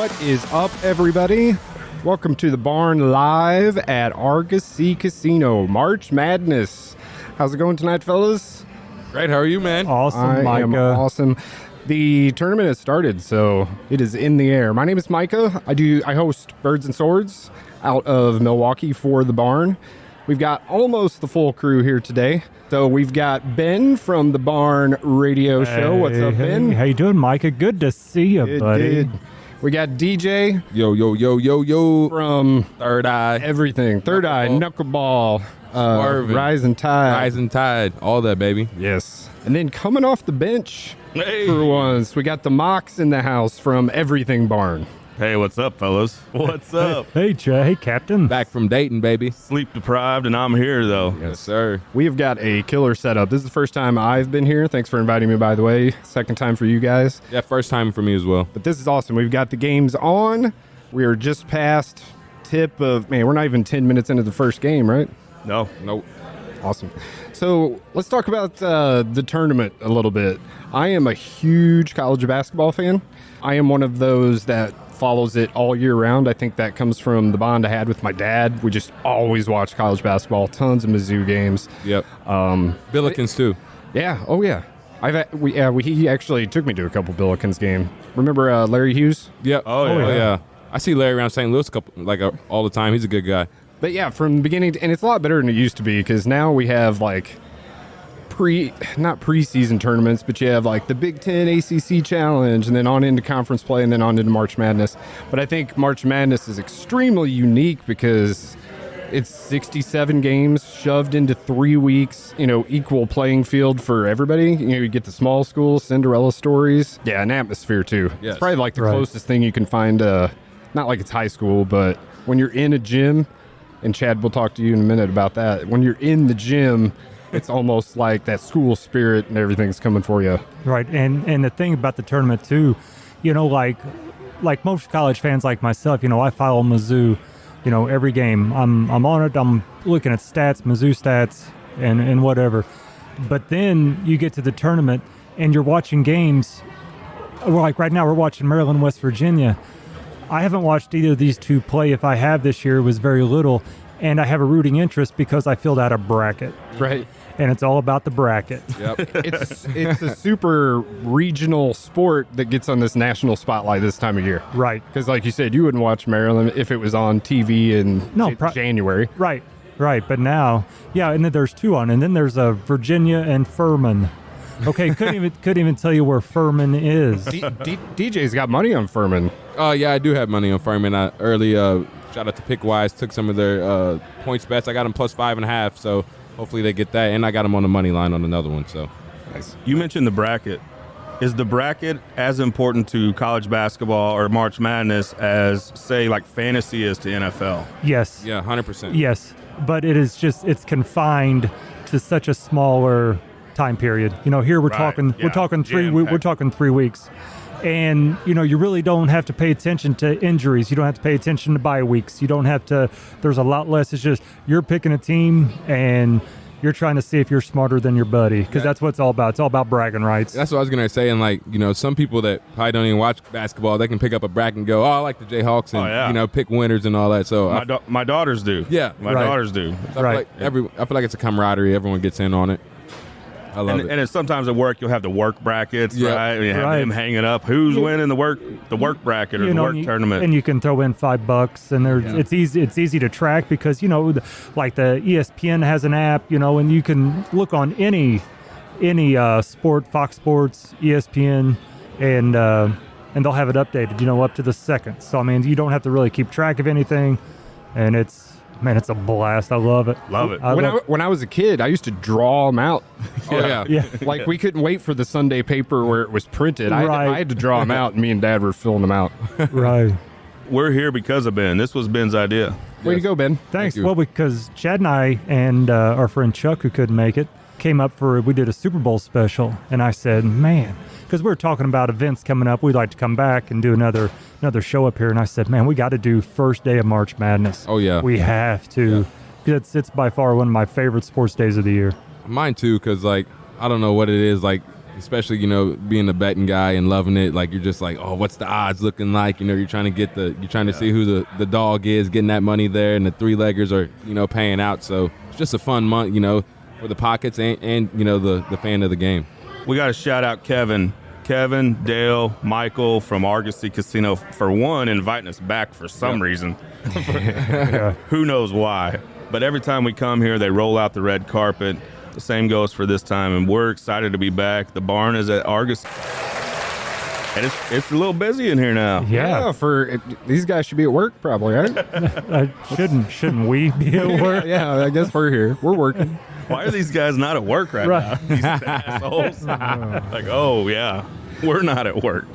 What is up, everybody? Welcome to the Barn live at Argosy Casino. March Madness. How's it going tonight, fellas? Great. How are you, man? Awesome, Micah. I am awesome. The tournament has started, so it is in the air. My name is Micah. I host Birds and Swords out of Milwaukee for the Barn. We've got almost the full crew here today. So we've got Ben from the Barn radio show. What's up, Ben? How you doing, Micah? Good to see you, buddy. We got DJ. Yo. From Third Eye. everything. Third Eye, Knuckleball, Rising Tide. Rising Tide. All that, baby. Yes. And then coming off the bench for once, we got the Mox in the house from Everything Barn. Hey, what's up, fellas? What's up? Hey, Jay. Hey, Captain. Back from Dayton, baby. Sleep deprived, and I'm here, though. Yes, sir. We have got a killer setup. This is the first time I've been here. Thanks for inviting me, by the way. Second time for you guys. Yeah, first time for me as well. But this is awesome. We've got the games on. We are just past tip of, man, we're not even 10 minutes into the first game, right? No. Nope. Awesome. So let's talk about the tournament a little bit. I am a huge college basketball fan. I am one of those that follows it all year round. I think that comes from the bond I had with my dad. We just always watch college basketball, tons of Mizzou games. Yep. Billikens, too. Yeah. Oh, yeah. He actually took me to a couple Billikens game. Remember Larry Hughes? Yep. Oh, yeah. I see Larry around St. Louis all the time. He's a good guy. But yeah, from the beginning, and it's a lot better than it used to be because now we have like not preseason tournaments, but you have like the Big Ten ACC Challenge and then on into conference play and then on into March Madness. But I think March Madness is extremely unique because it's 67 games shoved into 3 weeks, equal playing field for everybody. You get the small schools, Cinderella stories. Yeah, an atmosphere too. Yes. It's probably like the closest thing you can find, not like it's high school, but when you're in a gym, and Chad will talk to you in a minute about that. When you're in the gym, it's almost like that school spirit and everything's coming for you. Right, and the thing about the tournament too, like most college fans like myself, I follow Mizzou, every game. I'm on it. I'm looking at stats, Mizzou stats, and whatever. But then you get to the tournament and you're watching games. Like right now, we're watching Maryland, West Virginia. I haven't watched either of these two play. If I have this year, it was very little. And I have a rooting interest because I filled out a bracket. Right. And it's all about the bracket. Yep. It's a super regional sport that gets on this national spotlight this time of year. Right. Because like you said, you wouldn't watch Maryland if it was on TV in January. Right. But now, and then there's two on. And then there's a Virginia and Furman. Okay, couldn't even tell you where Furman is. DJ's got money on Furman. Yeah, I do have money on Furman. I shout out to Pickwise, took some of their points bets. I got them plus 5.5, so hopefully they get that. And I got them on the money line on another one. So nice. You mentioned the bracket. Is the bracket as important to college basketball or March Madness as, say, like fantasy is to NFL? Yes. yeah, 100%. Yes, but it's confined to such a smaller time period. Here we're talking 3 weeks. And, you really don't have to pay attention to injuries. You don't have to pay attention to bye weeks. You don't have to, there's a lot less. It's just you're picking a team and you're trying to see if you're smarter than your buddy because that's what it's all about. It's all about bragging rights. That's what I was going to say. And, some people that probably don't even watch basketball, they can pick up a bracket and go, I like the Jayhawks and, pick winners and all that. So my daughters do. Yeah. My daughters do. So I feel like it's a camaraderie. Everyone gets in on it. I love it. And sometimes at work, you'll have the work brackets, right? You have them hanging up. Who's winning the work bracket or the work tournament? And you can throw in $5, and it's easy to track because like the ESPN has an app, and you can look on any sport, Fox Sports, ESPN, and they'll have it updated, up to the second. So you don't have to really keep track of anything, and it's a blast. I love it. Love it. When I was a kid, I used to draw them out. Yeah. Like we couldn't wait for the Sunday paper where it was printed. I had to draw them out, and me and Dad were filling them out. Right. We're here because of Ben. This was Ben's idea. Way to go, Ben. Thanks. Well, because Chad and I and our friend Chuck, who couldn't make it, came up we did a Super Bowl special, and I said, man, because we were talking about events coming up, we'd like to come back and do another show up here, and I said, man, we got to do first day of March Madness. Oh, yeah. We have to. Yeah. It's by far one of my favorite sports days of the year. Mine, too, because, I don't know what it is. especially, being a betting guy and loving it. Like, you're just like, oh, what's the odds looking like? You're trying to see who the dog is, getting that money there, and the three-leggers are, paying out. So it's just a fun month, for the pockets and the fan of the game. We got to shout out Kevin, Dale, Michael from Argosy Casino for one, inviting us back for some reason. Who knows why? But every time we come here, they roll out the red carpet. The same goes for this time, and we're excited to be back. The barn is at Argosy, and it's a little busy in here now. Yeah. These guys should be at work probably, right? Shouldn't we be at work? Yeah, I guess we're here. We're working. Why are these guys not at work right now? These assholes. Like, oh, yeah, we're not at work.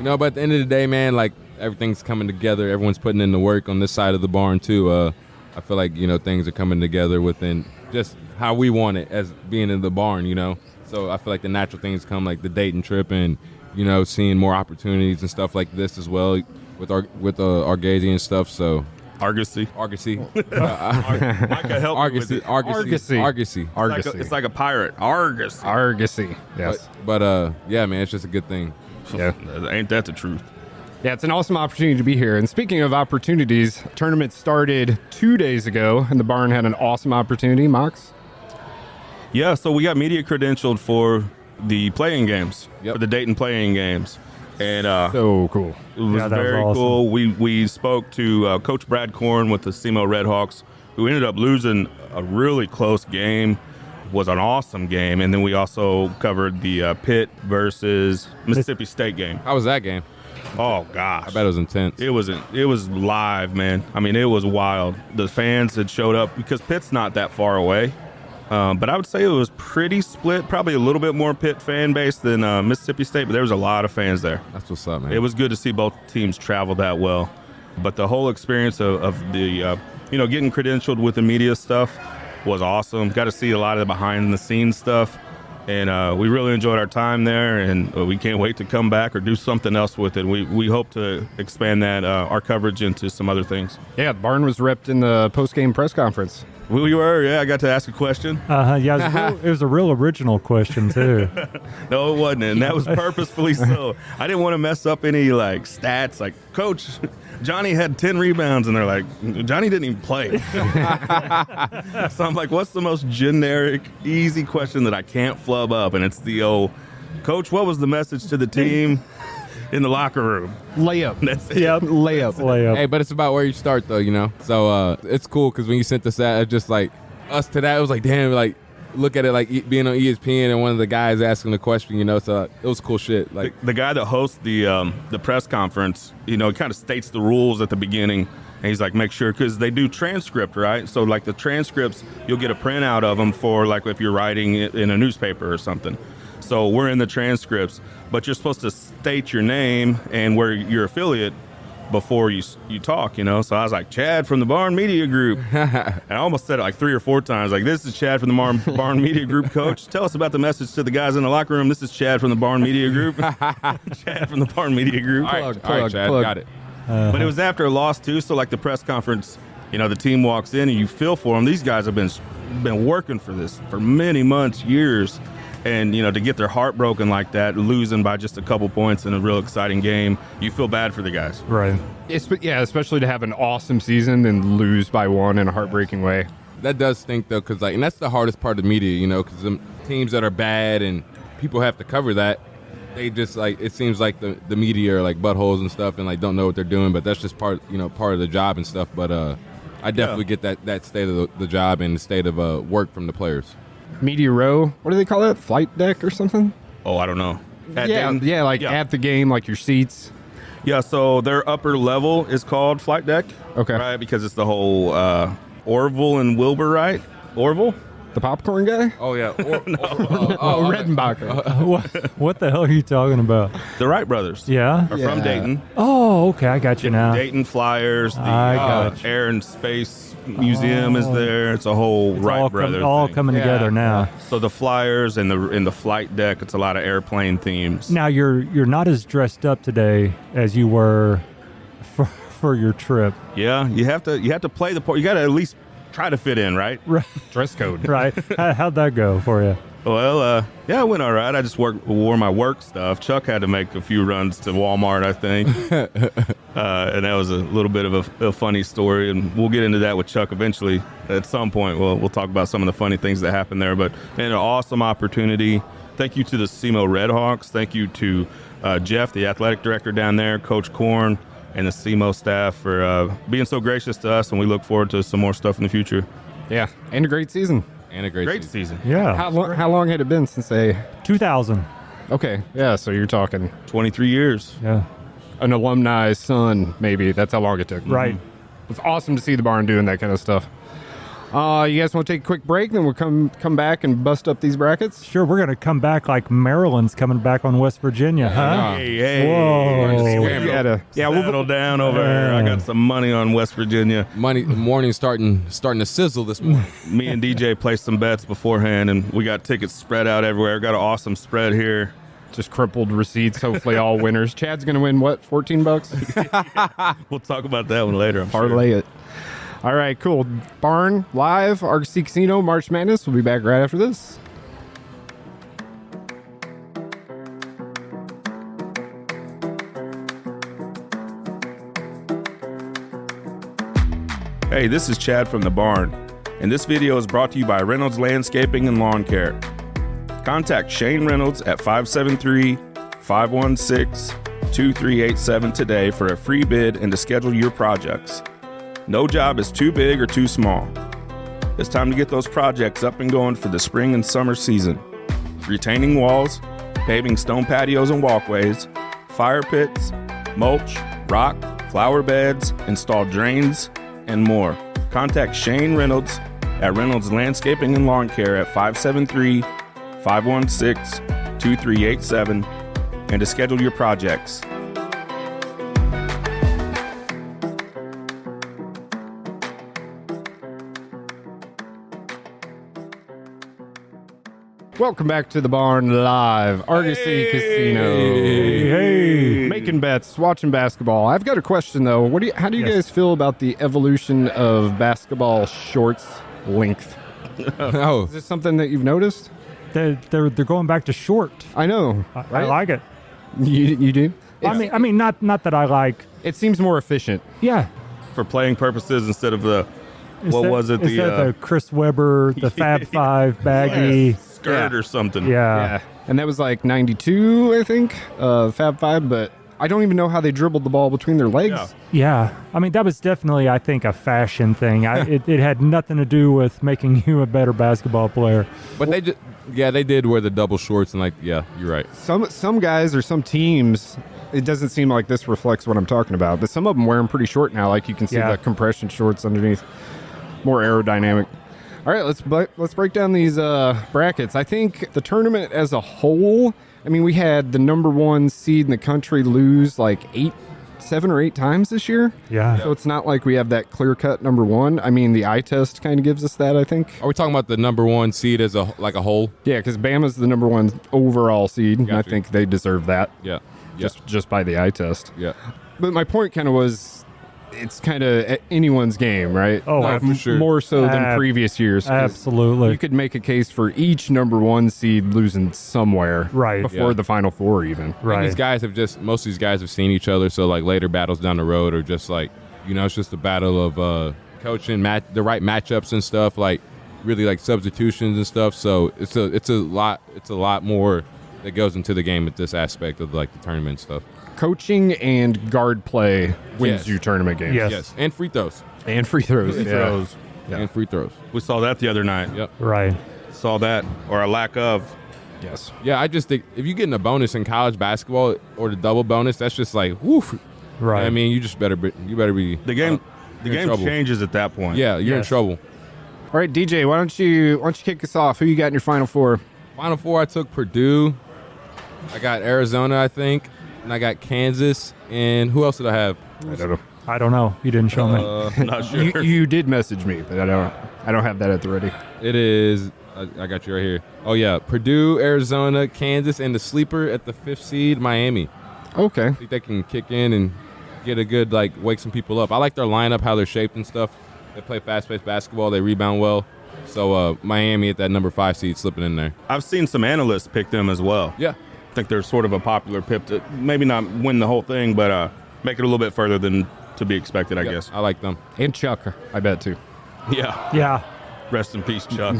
But at the end of the day, man, like, everything's coming together. Everyone's putting in the work on this side of the barn, too. I feel like, things are coming together within just how we want it as being in the barn, So I feel like the natural things come, like the Dayton trip and, seeing more opportunities and stuff like this as well with Argosy and stuff, so... Argosy. Micah, help Argosy. Argosy. It's like a pirate. Argosy. Argosy. Yes. But yeah, man, it's just a good thing. Yeah. Ain't that the truth? Yeah, it's an awesome opportunity to be here. And speaking of opportunities, tournament started 2 days ago, and the barn had an awesome opportunity. Mox? Yeah, so we got media credentialed for the playing games, Yep. for the Dayton playing games. And So cool. it was very awesome. cool. We spoke to Coach Brad Korn with the SEMO Redhawks, who ended up losing a really close game. Was an awesome game. And then we also covered the Pitt versus Mississippi State game. How was that game? Oh, gosh. I bet it was intense. It was live, man. I mean, it was wild. The fans had showed up because Pitt's not that far away. But I would say it was pretty split, probably a little bit more Pitt fan base than Mississippi State, but there was a lot of fans there. That's what's up, man. It was good to see both teams travel that well. But the whole experience of the, getting credentialed with the media stuff was awesome. Got to see a lot of the behind-the-scenes stuff. And we really enjoyed our time there, and we can't wait to come back or do something else with it. We hope to expand that our coverage into some other things. Yeah, the barn was ripped in the post-game press conference. We were, yeah. I got to ask a question. Yeah, it was a real original question, too. No, it wasn't, and that was purposefully so. I didn't want to mess up any, stats. Like, Coach, Johnny had 10 rebounds, and they're like, Johnny didn't even play. So I'm like, what's the most generic, easy question that I can't flub up? And it's the old, Coach, what was the message to the team in the locker room? Layup. That's it. Yep, layup. Hey, but it's about where you start, though, So it's cool because when you sent us that, it's just like us to that, it was like, damn, like, look at it like being on ESPN and one of the guys asking the question, So it was cool shit. Like the guy that hosts the press conference, he kind of states the rules at the beginning. And he's like, make sure, because they do transcript, right? So, the transcripts, you'll get a printout of them for, if you're writing it in a newspaper or something. So we're in the transcripts, but you're supposed to state your name and where your affiliate before you talk, So I was like, Chad from the Barn Media Group. And I almost said it 3 or 4 times. Like, this is Chad from the Barn Media Group, Coach. Tell us about the message to the guys in the locker room. This is Chad from the Barn Media Group. Chad from the Barn Media Group. all right, Chad, got it. But it was after a loss, too. So, the press conference, the team walks in and you feel for them. These guys have been working for this for many months, years. And, to get their heart broken like that, losing by just a couple points in a real exciting game, you feel bad for the guys. Right. Especially to have an awesome season and lose by 1 in a heartbreaking way. That does stink, though, because, and that's the hardest part of media, because the teams that are bad and people have to cover that, they just, it seems like the media are, buttholes and stuff and, don't know what they're doing, but that's just part of the job and stuff. But I definitely get that state of the job and the state of work from the players. Media row, what do they call it? Flight deck or something? Oh, I don't know. At the game, your seats. Yeah, so their upper level is called Flight Deck. Okay. Right, because it's the whole Orville and Wilbur, right? Orville? The popcorn guy? Oh, yeah. Redenbacher. What the hell are you talking about? The Wright brothers. Yeah? Are from Dayton. Oh, okay. I got you now. Dayton Flyers. The I got you. Air and Space Museum is there. It's a whole Wright brothers all thing. coming together now. So the Flyers and the Flight Deck, it's a lot of airplane themes. Now, you're not as dressed up today as you were for your trip. Yeah, you have to play the part. You got to at least try to fit in, right? Right. Dress code. Right. How'd that go for you? Well, yeah, it went all right. I just wore my work stuff. Chuck had to make a few runs to Walmart, I think. And that was a little bit of a funny story, and we'll get into that with Chuck eventually. At some point, we'll talk about some of the funny things that happened there. But, man, an awesome opportunity. Thank you to the SEMO Redhawks. Thank you to Jeff, the athletic director down there, Coach Korn, and the SEMO staff for being so gracious to us, and we look forward to some more stuff in the future. Yeah, and a great season. And a great season. Yeah. How long had it been since they... 2000. Okay, yeah, so you're talking 23 years. Yeah. an alumni son, maybe. That's how long it took. Right. It's awesome to see the barn doing that kind of stuff. You guys want to take a quick break, then we'll come back and bust up these brackets? Sure, we're going to come back like Maryland's coming back on West Virginia, huh? Hey. Whoa. Settle down over here. I got some money on West Virginia. Morning starting to sizzle this morning. Me and DJ placed some bets beforehand, and we got tickets spread out everywhere. Got an awesome spread here. Just crippled receipts, hopefully all winners. Chad's going to win, what, $14? We'll talk about that one later. Parlay it. All right, cool. Barn live, Argosy Casino, March Madness. We'll be back right after this. Hey, this is Chad from the Barn, and this video is brought to you by Reynolds Landscaping and Lawn Care. Contact Shane Reynolds at 573-516-2387 today for a free bid and to schedule your projects. No job is too big or too small. It's time to get those projects up and going for the spring and summer season. Retaining walls, paving stone patios and walkways, fire pits, mulch, rock, flower beds, install drains, and more. Contact Shane Reynolds at Reynolds Landscaping and Lawn Care at 573-516-2387 and to schedule your projects. Welcome back to the Barn Live, Argosy Casino. Hey. Making bets, watching basketball. I've got a question, though. How do you guys feel about the evolution of basketball shorts length? Oh, Is this something that you've noticed? They're going back to short. I know. I like it. You do? I mean, not that I like. It seems more efficient. Yeah. For playing purposes instead of the, Instead the Chris Webber, the Fab Five baggy. skirt or something. Yeah. And that was like 92, I think, Fab Five, but I don't even know how they dribbled the ball between their legs. Yeah. I mean, that was definitely, I think, a fashion thing. It had nothing to do with making you a better basketball player. but they did wear the double shorts and you're right. Some guys or some teams, it doesn't seem like this reflects what I'm talking about, but some of them wear them pretty short now. Like you can see the compression shorts underneath, more aerodynamic. All right, let's break down these brackets. I think the tournament as a whole, I mean, we had the number one seed in the country lose like 7 or 8 times this year. Yeah. So it's not like we have that clear-cut number one. I mean, the eye test kind of gives us that, I think. Are we talking about the number one seed as a whole? Yeah, because Bama's the number one overall seed, and I Gotcha. think they deserve that. Yeah. Just by the eye test. Yeah. But my point kind of was, it's kind of anyone's game, right? Oh, Like, for sure. More so than previous years. 'cause Absolutely. You could make a case for each number one seed losing somewhere, Right. before Yeah. the Final Four, even. And Right. these guys most of these guys have seen each other, so like later battles down the road are just like, it's just a battle of coaching, the right matchups and stuff, like really like substitutions and stuff. So it's a lot more that goes into the game at this aspect of like the tournament stuff. Coaching and guard play wins Yes. you tournament games. Yes. Yes, and free throws. And free throws. Free throws. And free throws. We saw that the other night. Yep. Right. Saw that, or a lack of. Yes. Yeah, I just think if you're getting a bonus in college basketball or the double bonus, that's just like, woof. Right. I mean, you just better be. The game you're in trouble. changes at that point. Yeah, you're in Yes. trouble. All right, DJ, why don't you kick us off? Who you got in your Final Four? Final Four, I took Purdue. I got Arizona, I think, and I got Kansas. And who else did I have? I don't know. I don't know. You didn't show me. I'm not sure. You did message me, but I don't have that at the ready. It is. I got you right here. Oh yeah, Purdue, Arizona, Kansas, and the sleeper at the 5th seed, Miami. Okay. I think they can kick in and get a good wake some people up. I like their lineup, how they're shaped and stuff. They play fast-paced basketball. They rebound well. So Miami at that number 5 seed slipping in there. I've seen some analysts pick them as well. Yeah. I think they're sort of a popular pick to maybe not win the whole thing, but make it a little bit further than to be expected, I guess. I like them. And Chuck, I bet, too. Yeah. Yeah. Rest in peace, Chuck.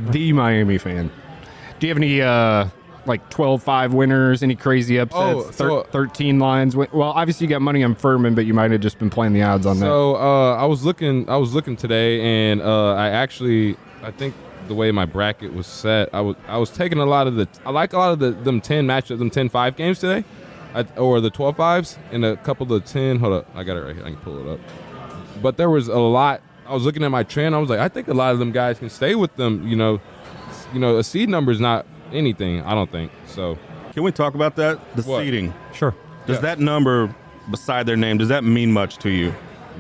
The Miami fan. Do you have any, 12-5 winners, any crazy upsets, 13 lines? Well, obviously you got money on Furman, but you might have just been playing the odds on that. So I was looking today, and I think the way my bracket was set, I was taking a lot of them 10 matchups, them 10-5 games today, or the 12-5s, and a couple of the 10. Hold up, I got it right here. I can pull it up. But there was a lot. I was looking at my trend. I was like, I think a lot of them guys can stay with them. A seed number is not anything, I don't think. So Can we talk about that? The What? seeding. Sure. Does that number beside their name, does that mean much to you?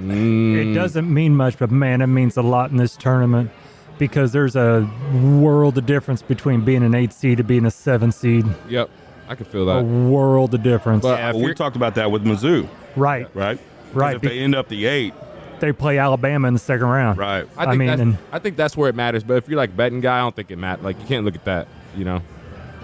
It doesn't mean much, but man, it means a lot in this tournament because there's a world of difference between being an 8 seed and being a 7 seed. Yep, I can feel A that. world of difference. But Yeah, if Well, we you're- talked about that with Mizzou, right. right? 'Cause Right. If they end up the 8, They play Alabama in the second round. right. I mean, I think that's where it matters. But if you're like betting guy, I don't think it matters. Like you can't look at that.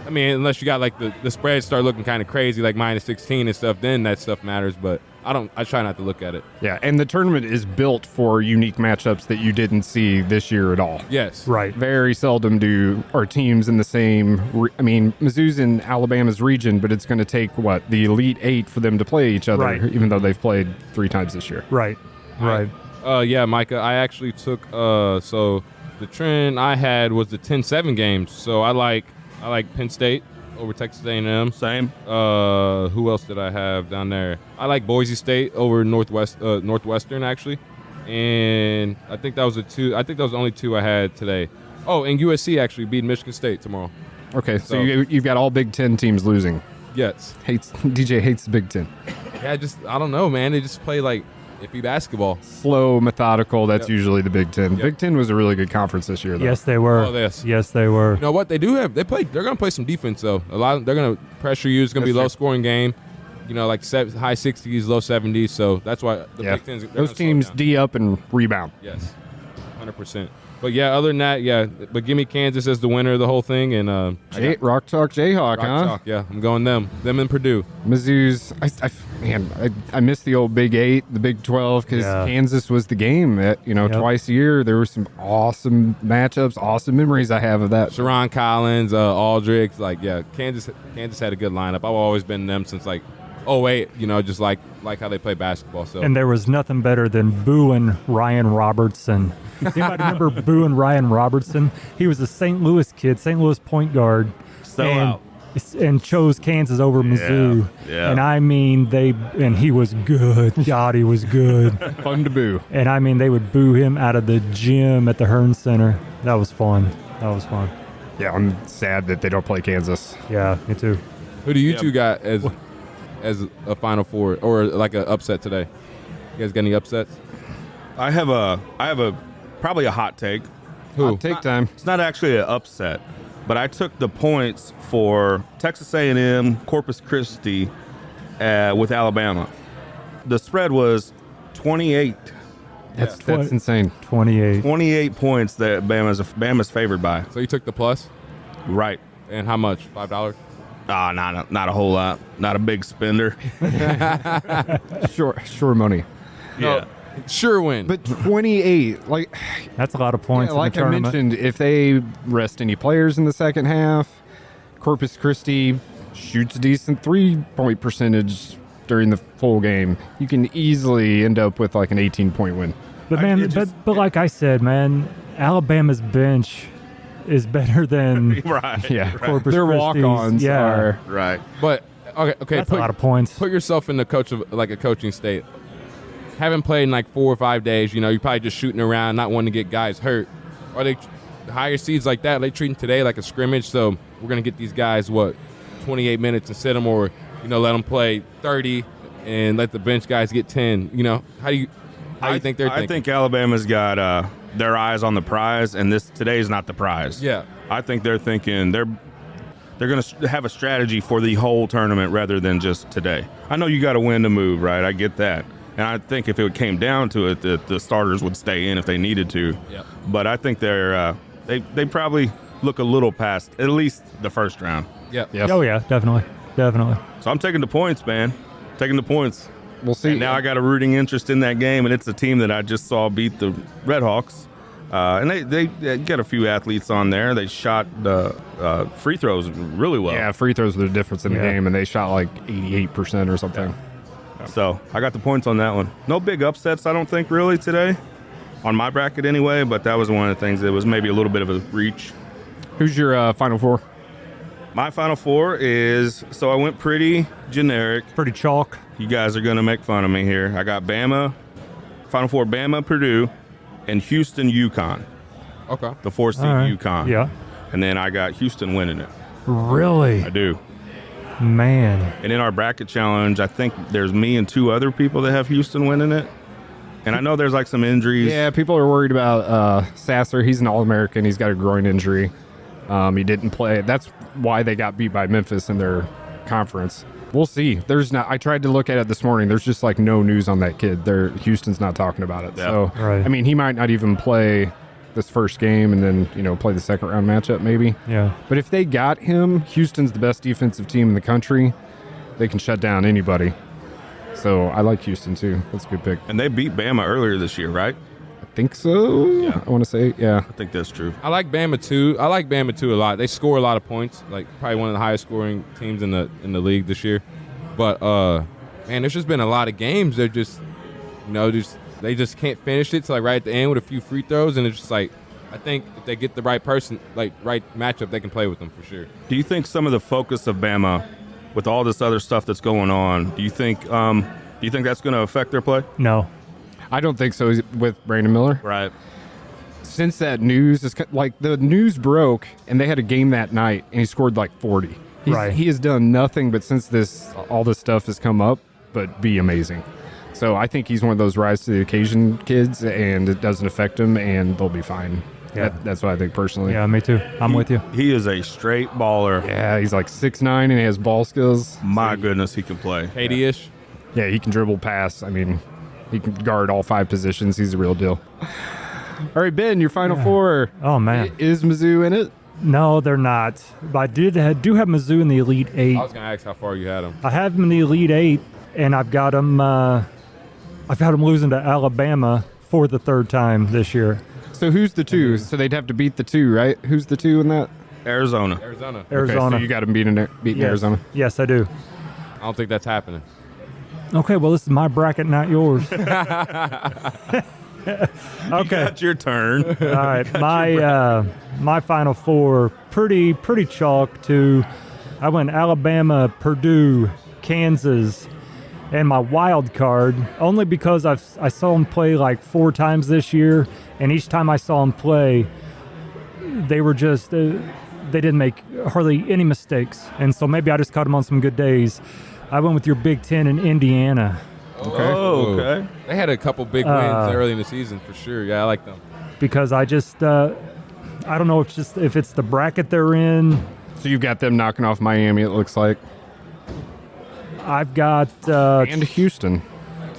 I mean, unless you got like the spreads start looking kind of crazy, like -16 and stuff, then that stuff matters. But I try not to look at it. Yeah, and the tournament is built for unique matchups that you didn't see this year at all. Yes. right. Very seldom are teams in the same. Mizzou's in Alabama's region, but it's going to take the Elite 8 for them to play each other, Right. even though they've played 3 times this year. Right. Right. Yeah, Micah, I actually took so the trend I had was the 10-7 games. So I like Penn State over Texas A&M. Same. Who else did I have down there? I like Boise State over Northwestern actually, and I think that was the only 2 I had today. Oh, and USC actually beat Michigan State tomorrow. Okay, so So- you've got all Big Ten teams losing. Yes. DJ hates the Big Ten. Yeah, I don't know, man. They just play like iffy basketball. Slow, methodical. That's Yep. usually the Big Ten. Yep. Big Ten was a really good conference this year, though. Yes, they were. Oh, yes. Yes, they were. You know what they do have? They're going to play some defense though. They're going to pressure you. It's going to be That's low scoring game. Like high 60s, low 70s. So that's why the Yeah, Big Ten's they're those gonna slow teams down. D up and rebound. Yes, 100%. But yeah, other than that, yeah. But give me Kansas as the winner of the whole thing, and Rock Chalk Jayhawk, Rock huh? Chalk. Yeah, I'm going them and Purdue. Mizzou's. I miss the old Big 8, the Big 12, because Yeah. Kansas was the game. Twice a year there were some awesome matchups, awesome memories I have of that. Sharon Collins, Aldrich, Kansas had a good lineup. I've always been them since '08. Just like how they play basketball. So And there was nothing better than booing Ryan Robertson. Does anybody remember booing Ryan Robertson? He was a St. Louis kid, St. Louis point guard. Sellout. And chose Kansas over Mizzou. yeah. And he was good. God, he was good. Fun to boo. And they would boo him out of the gym at the Hearn Center. That was fun. Yeah, I'm sad that they don't play Kansas. Yeah, me too. who do you two got as a Final Four or like an upset today? You guys got any upsets? I have probably a hot take. Who? Take time. It's not actually an upset, but I took the points for Texas A&M, Corpus Christi with Alabama. The spread was 28. That's insane. 28. 28 points that Bama's favored by. So you took the plus, Right. and how much? $5? Not a whole lot. Not a big spender. Sure money. Yeah. Sure win. But 28, That's a lot of points in the I tournament. mentioned, if they rest any players in the second half, Corpus Christi shoots a decent 3-point percentage during the full game. You can easily end up with an 18-point win. But man, but like I said, man, Alabama's bench is better than Right. Yeah, Corpus their Christi's. walk-ons Yeah. are. Right. But okay, That's a lot of points. Put yourself in the a coaching state. Haven't played in 4 or 5 days. You're probably just shooting around, not wanting to get guys hurt. Are they higher seeds like that? Are they treating today like a scrimmage? So we're gonna get these guys 28 minutes and sit them, or let them play 30 and let the bench guys get 10. How do you think they're thinking? I think Alabama's got their eyes on the prize, and today's not the prize. Yeah. I think they're thinking they're going to have a strategy for the whole tournament rather than just today. I know you got to win to move, right? I get that. And I think if it came down to it, that the starters would stay in if they needed to. Yep. But I think they probably look a little past at least the first round. Yep. Yes. Oh yeah, definitely. So I'm taking the points, man. Taking the points. We'll see. And now I got a rooting interest in that game, and it's a team that I just saw beat the Red Hawks. And they got a few athletes on there. They shot the free throws really well. Yeah, free throws were the difference in the Yeah. game, and they shot like 88% or something. So I got the points on that one. No big upsets, I don't think, really today, on my bracket anyway. But that was one of the things that was maybe a little bit of a reach. Who's your Final Four? My Final Four is, so I went pretty generic. Pretty chalk. You guys are going to make fun of me here. I got Bama, Final Four, Bama, Purdue, and Houston, UConn. Okay. The 4 seed All right. UConn. Yeah. And then I got Houston winning it. Really? I do. Man. And in our bracket challenge, I think there's me and 2 other people that have Houston winning it. And I know there's like some injuries. Yeah, people are worried about Sasser. He's an All-American. He's got a groin injury. He didn't play. That's why they got beat by Memphis in their conference. We'll see. I tried to look at it this morning. There's just like no news on that kid. Houston's not talking about it. Yeah. So, Right. I mean, he might not even play this first game and then, play the second round matchup maybe. Yeah. But if they got him, Houston's the best defensive team in the country. They can shut down anybody. So I like Houston too. That's a good pick. And they beat Bama earlier this year, right? I think so. Yeah. I want to say, yeah. I think that's true. I like Bama too. I like Bama too a lot. They score a lot of points. Like probably one of the highest scoring teams in the league this year. But man, there's just been a lot of games. They're just, they just can't finish it. So like right at the end with a few free throws, and it's just like, I think if they get the right person, like right matchup, they can play with them for sure. Do you think some of the focus of Bama, with all this other stuff that's going on, do you think that's going to affect their play? No. I don't think so with Brandon Miller. Right. Since that news is like the news broke and they had a game that night and he scored like 40. Right. He has done nothing but since all this stuff has come up, but be amazing. So I think he's one of those rise to the occasion kids and it doesn't affect him and they'll be fine. Yeah. That's what I think personally. Yeah, me too. I'm with you. He is a straight baller. Yeah, he's like 6'9" and he has ball skills. My goodness, he can play. KD-ish. Yeah, he can dribble, pass. I mean, he can guard all 5 positions. He's a real deal. All right, Ben, your Final Four. Oh, man. Is Mizzou in it? No, they're not. But I do have Mizzou in the Elite Eight. I was gonna ask how far you had them. I have them in the Elite Eight, and I've got them losing to Alabama for the 3rd time this year. So who's the 2? So they'd have to beat the 2, right? Who's the 2 in that? Arizona. Arizona. Arizona. Okay, so you got them beating Yes. Arizona. Yes, I do. I don't think that's happening. Okay, well, this is my bracket, not yours. Okay. That's your turn. All right, my Final Four pretty chalk to. I went Alabama, Purdue, Kansas, and my wild card only because I saw them play like 4 times this year, and each time I saw them play, they were just they didn't make hardly any mistakes, and so maybe I just caught them on some good days. I went with your Big Ten in Indiana. Oh, okay. They had a couple big wins early in the season for sure. Yeah, I like them. Because I just I don't know if it's the bracket they're in. So you've got them knocking off Miami, it looks like. I've got And Houston.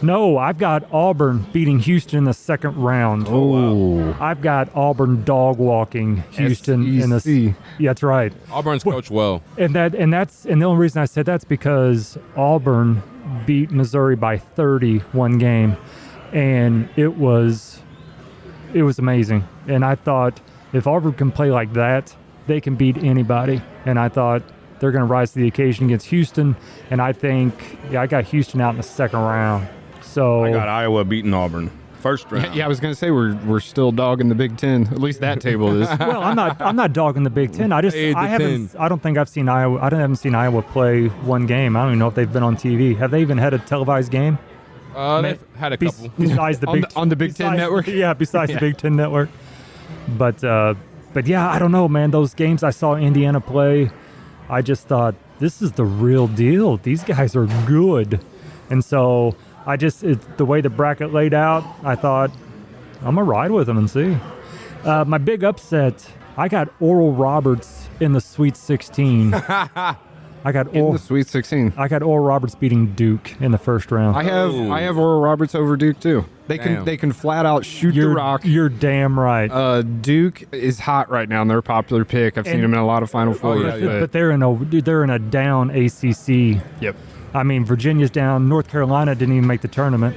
no, I've got Auburn beating Houston in the 2nd round. Oh. I've got Auburn dog walking Houston in the. SEC. Yeah, that's right. Auburn's coached well. And the only reason I said that's because Auburn beat Missouri by 30 one game, and it was amazing. And I thought if Auburn can play like that, they can beat anybody. And I thought they're going to rise to the occasion against Houston. And I think I got Houston out in the 2nd round. So I got Iowa beating Auburn. 1st round. Yeah, I was going to say we're still dogging the Big Ten. At least that table is. well, I'm not dogging the Big Ten. I don't think I've seen Iowa. I haven't seen Iowa play one game. I don't even know if they've been on TV. Have they even had a televised game? They've had a couple. Besides the On the Big Ten network? Yeah, besides the Big Ten network. But yeah, I don't know, man. Those games I saw Indiana play, I just thought this is the real deal. These guys are good, and so the way the bracket laid out, I thought I'm gonna ride with them and see. My big upset, I got Oral Roberts in the Sweet 16. I I got in the Sweet 16. I got Oral Roberts beating Duke in the first round. I have Oral Roberts over Duke too. They can flat out shoot the rock. You're damn right. Duke is hot right now, and they're a popular pick. I've seen them in a lot of Final Fours. But they're in a down ACC. Yep. I mean, Virginia's down. North Carolina didn't even make the tournament.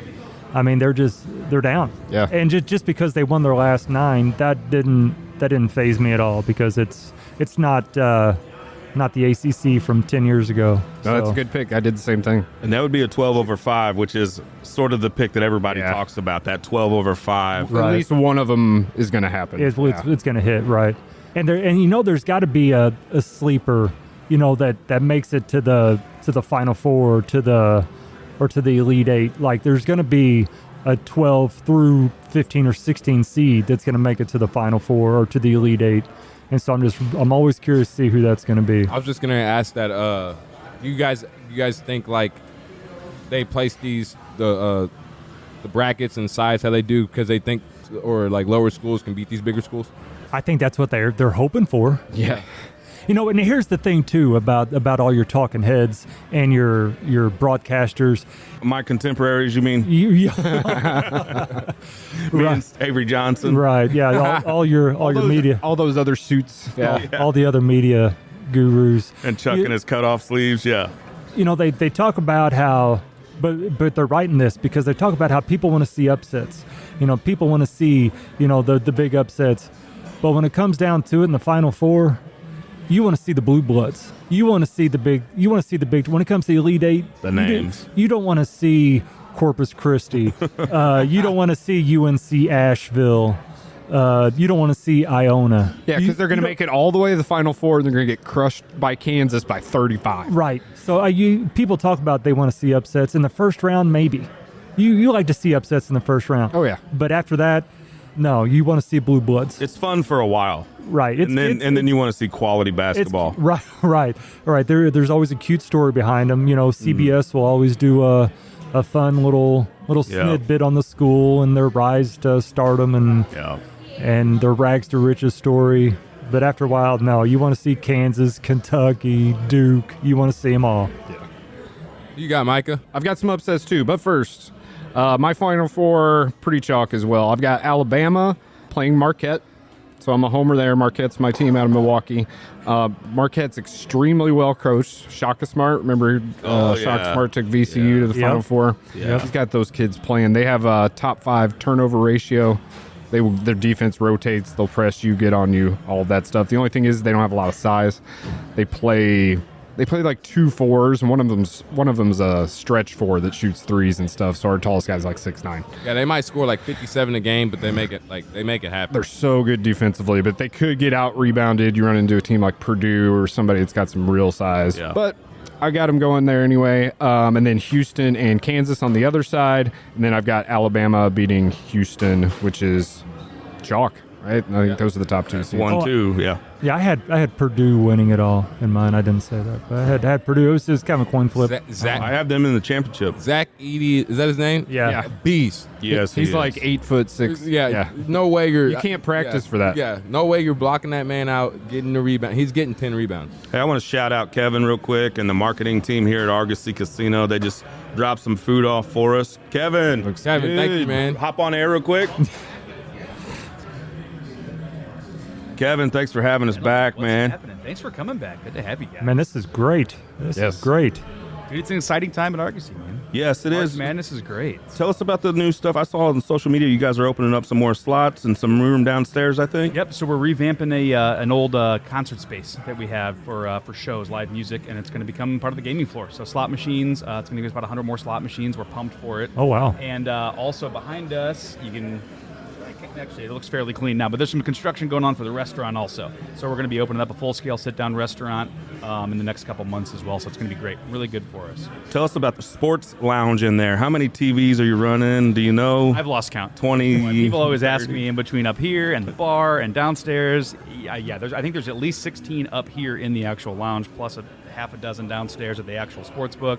I mean, they're down. Yeah. And just because they won their last 9, that didn't faze me at all, because it's not the ACC from 10 years ago. No, that's a good pick. I did the same thing. And that would be a 12 over 5, which is sort of the pick that everybody talks about, that 12 over 5. Right. At least one of them is going to happen. It's going to hit, right. And there's got to be a sleeper, that makes it to the Final Four or to the Elite Eight. Like, there's going to be a 12 through 15 or 16 seed that's going to make it to the Final Four or to the Elite Eight. And so I'm always curious to see who that's going to be. I was just going to ask that. You guys think like they place the brackets and sides how they do because they think, or like lower schools can beat these bigger schools? I think that's what they're hoping for. Yeah. And here's the thing too about all your talking heads and your broadcasters. My contemporaries, you mean? Right. Avery Johnson. Right. Yeah. All your media. All those other suits. Yeah. All the other media gurus. And Chuck in his cutoff sleeves. Yeah. They talk about how, but they're right in this because they talk about how people want to see upsets. People want to see the big upsets, but when it comes down to it in the Final Four, you want to see the blue bloods. You want to see the big. When it comes to the Elite Eight, the names. You don't want to see Corpus Christi. You don't want to see UNC Asheville. You don't want to see Iona. Yeah, because they're going to make it all the way to the Final Four, and they're going to get crushed by Kansas by 35. Right. So people talk about they want to see upsets in the first round. Maybe you like to see upsets in the first round. Oh yeah. But after that, no, you want to see blue bloods. It's fun for a while. Right. And then you want to see quality basketball. Right. There's always a cute story behind them. CBS will always do a fun little snidbit on the school and their rise to stardom and their rags to riches story. But after a while, no, you want to see Kansas, Kentucky, Duke. You want to see them all. Yeah. You got Micah? I've got some upsets too, but first, my Final Four, pretty chalk as well. I've got Alabama playing Marquette. So I'm a homer there. Marquette's my team out of Milwaukee. Marquette's extremely well coached. Shaka Smart, remember Shaka Smart took VCU to the Final Four? Yeah. He's got those kids playing. They have a top 5 turnover ratio. Their defense rotates. They'll press you, get on you, all of that stuff. The only thing is they don't have a lot of size. They play like 2 4s, and one of them's a stretch 4 that shoots threes and stuff. So our tallest guy's like 6'9". Yeah, they might score like 57 a game, but they make it happen. They're so good defensively, but they could get out rebounded. You run into a team like Purdue or somebody that's got some real size. Yeah. But I got them going there anyway. And then Houston and Kansas on the other side, and then I've got Alabama beating Houston, which is chalk. Right, I think those are the top 2 seeds. 1-2, yeah. Yeah, I had Purdue winning it all in mine. I didn't say that, but I had Purdue. It was just kind of a coin flip. Zach, I have them in the championship. Zach Edey, is that his name? Yeah. Beast. Yes, he's like 8'6". Yeah. No way you can't practice for that. Yeah. No way you're blocking that man out, getting the rebound. He's getting 10 rebounds. Hey, I want to shout out Kevin real quick and the marketing team here at Argosy Casino. They just dropped some food off for us. Kevin, thank you, man. Hop on air real quick. Kevin, thanks for having us back, man. Happening? Thanks for coming back. Good to have you guys. Man, this is great. This is great. Dude, it's an exciting time at Argosy, man. Yes, it is. Man, this is great. Tell us about the new stuff. I saw on social media you guys are opening up some more slots and some room downstairs, I think. Yep, so we're revamping an old concert space that we have for shows, live music, and it's going to become part of the gaming floor. So slot machines, it's going to give us about 100 more slot machines. We're pumped for it. Oh, wow. And also behind us, you can... Actually, it looks fairly clean now, but there's some construction going on for the restaurant also. So we're going to be opening up a full-scale sit-down restaurant in the next couple months as well, so it's going to be great. Really good for us. Tell us about the sports lounge in there. How many TVs are you running? Do you know? I've lost count. 20. People always ask me in between up here and the bar and downstairs. Yeah, I think there's at least 16 up here in the actual lounge, plus a half a dozen downstairs at the actual Sportsbook.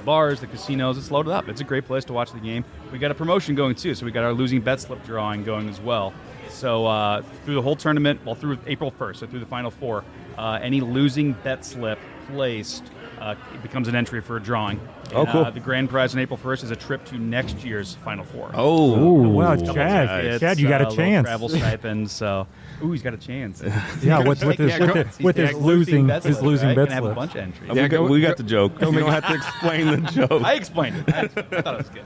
Bars, the casinos, it's loaded up. It's a great place to watch the game. We got a promotion going too, so we got our losing bet slip drawing going as well. So through the whole tournament, through April 1st, so through the Final Four, any losing bet slip placed it becomes an entry for a drawing. Oh, And, cool. The grand prize on April 1st is a trip to next year's Final Four. Oh, Ooh, wow, Couple Chad, tickets, Chad, you got a little chance. Travel stipends. So, he's got a chance. Yeah, with his losing bets his slip, losing right? bet Can have a slip. bunch of entries. we got the joke. You don't have to explain the joke. I explained it. I thought it was good.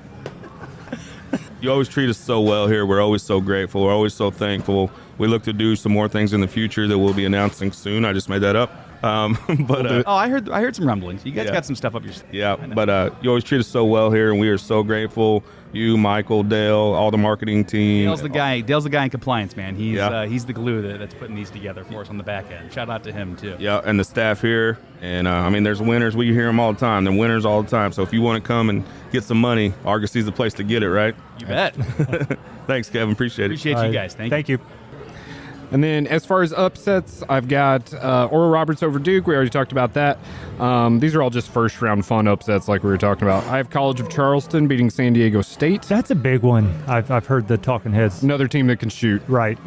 You always treat us so well here. We're always so grateful. We're always so thankful. We look to do some more things in the future that we'll be announcing soon. I just made that up. But Oh, I heard some rumblings. You guys Yeah. got some stuff up your sleeve. yeah, but you always treat us so well here, and we are so grateful. You, Michael, Dale, all the marketing team. Dale's the guy. Dale's the guy in compliance, man. He's Yeah. He's the glue that's putting these together for us on the back end. Shout out to him too. Yeah, and the staff here. And I mean, there's winners. We hear them all the time. They're winners all the time. So if you want to come and get some money, Argosy's the place to get it, right? You bet. Thanks, Kevin. Appreciate it. Appreciate All you right. guys. Thank you. And then as far as upsets, I've got Oral Roberts over Duke. We already talked about that. These are all just first round fun upsets like we were talking about. I have College of Charleston beating San Diego State. That's a big one. I've heard the talking heads. Another team that can shoot. Right.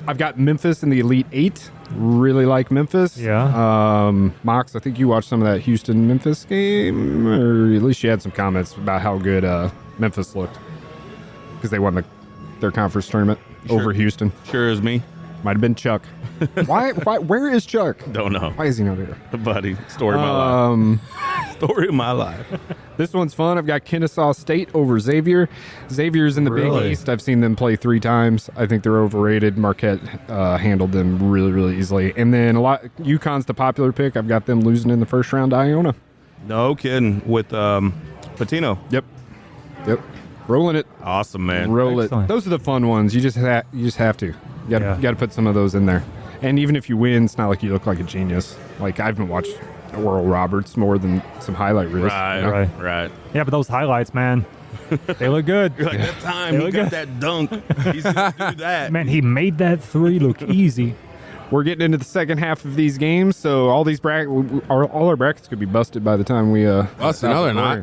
I've got Memphis in the Elite Eight. Really like Memphis. Yeah. Mox, I think you watched some of that Houston-Memphis game, or at least you had some comments about how good Memphis looked because they won their conference tournament over Houston. Sure is me. Might have been Chuck. Why? Where is Chuck? Don't know. Why is he not here? Buddy, story of my life. Story of my life. This one's fun. I've got Kennesaw State over Xavier. Xavier's in the Big Really? East. I've seen them play 3 times. I think they're overrated. Marquette handled them really, really easily. And then UConn's the popular pick. I've got them losing in the first round to Iona. No kidding. With Patino. Yep. Rolling it. Awesome, man. Roll Excellent. it. Those are the fun ones. You just have to. You got Yeah. to put some of those in there. And even if you win, it's not like you look like a genius. Like I haven't watched Oral Roberts more than some highlight reels. Right, you know? Right. right. Yeah, but those highlights, man, they look good. You're like, that time, They he look got good. that dunk. He's going to do that. Man, he made that 3 look easy. We're getting into the second half of these games, so all these all our brackets could be busted by the time we. Busted? No, they're not.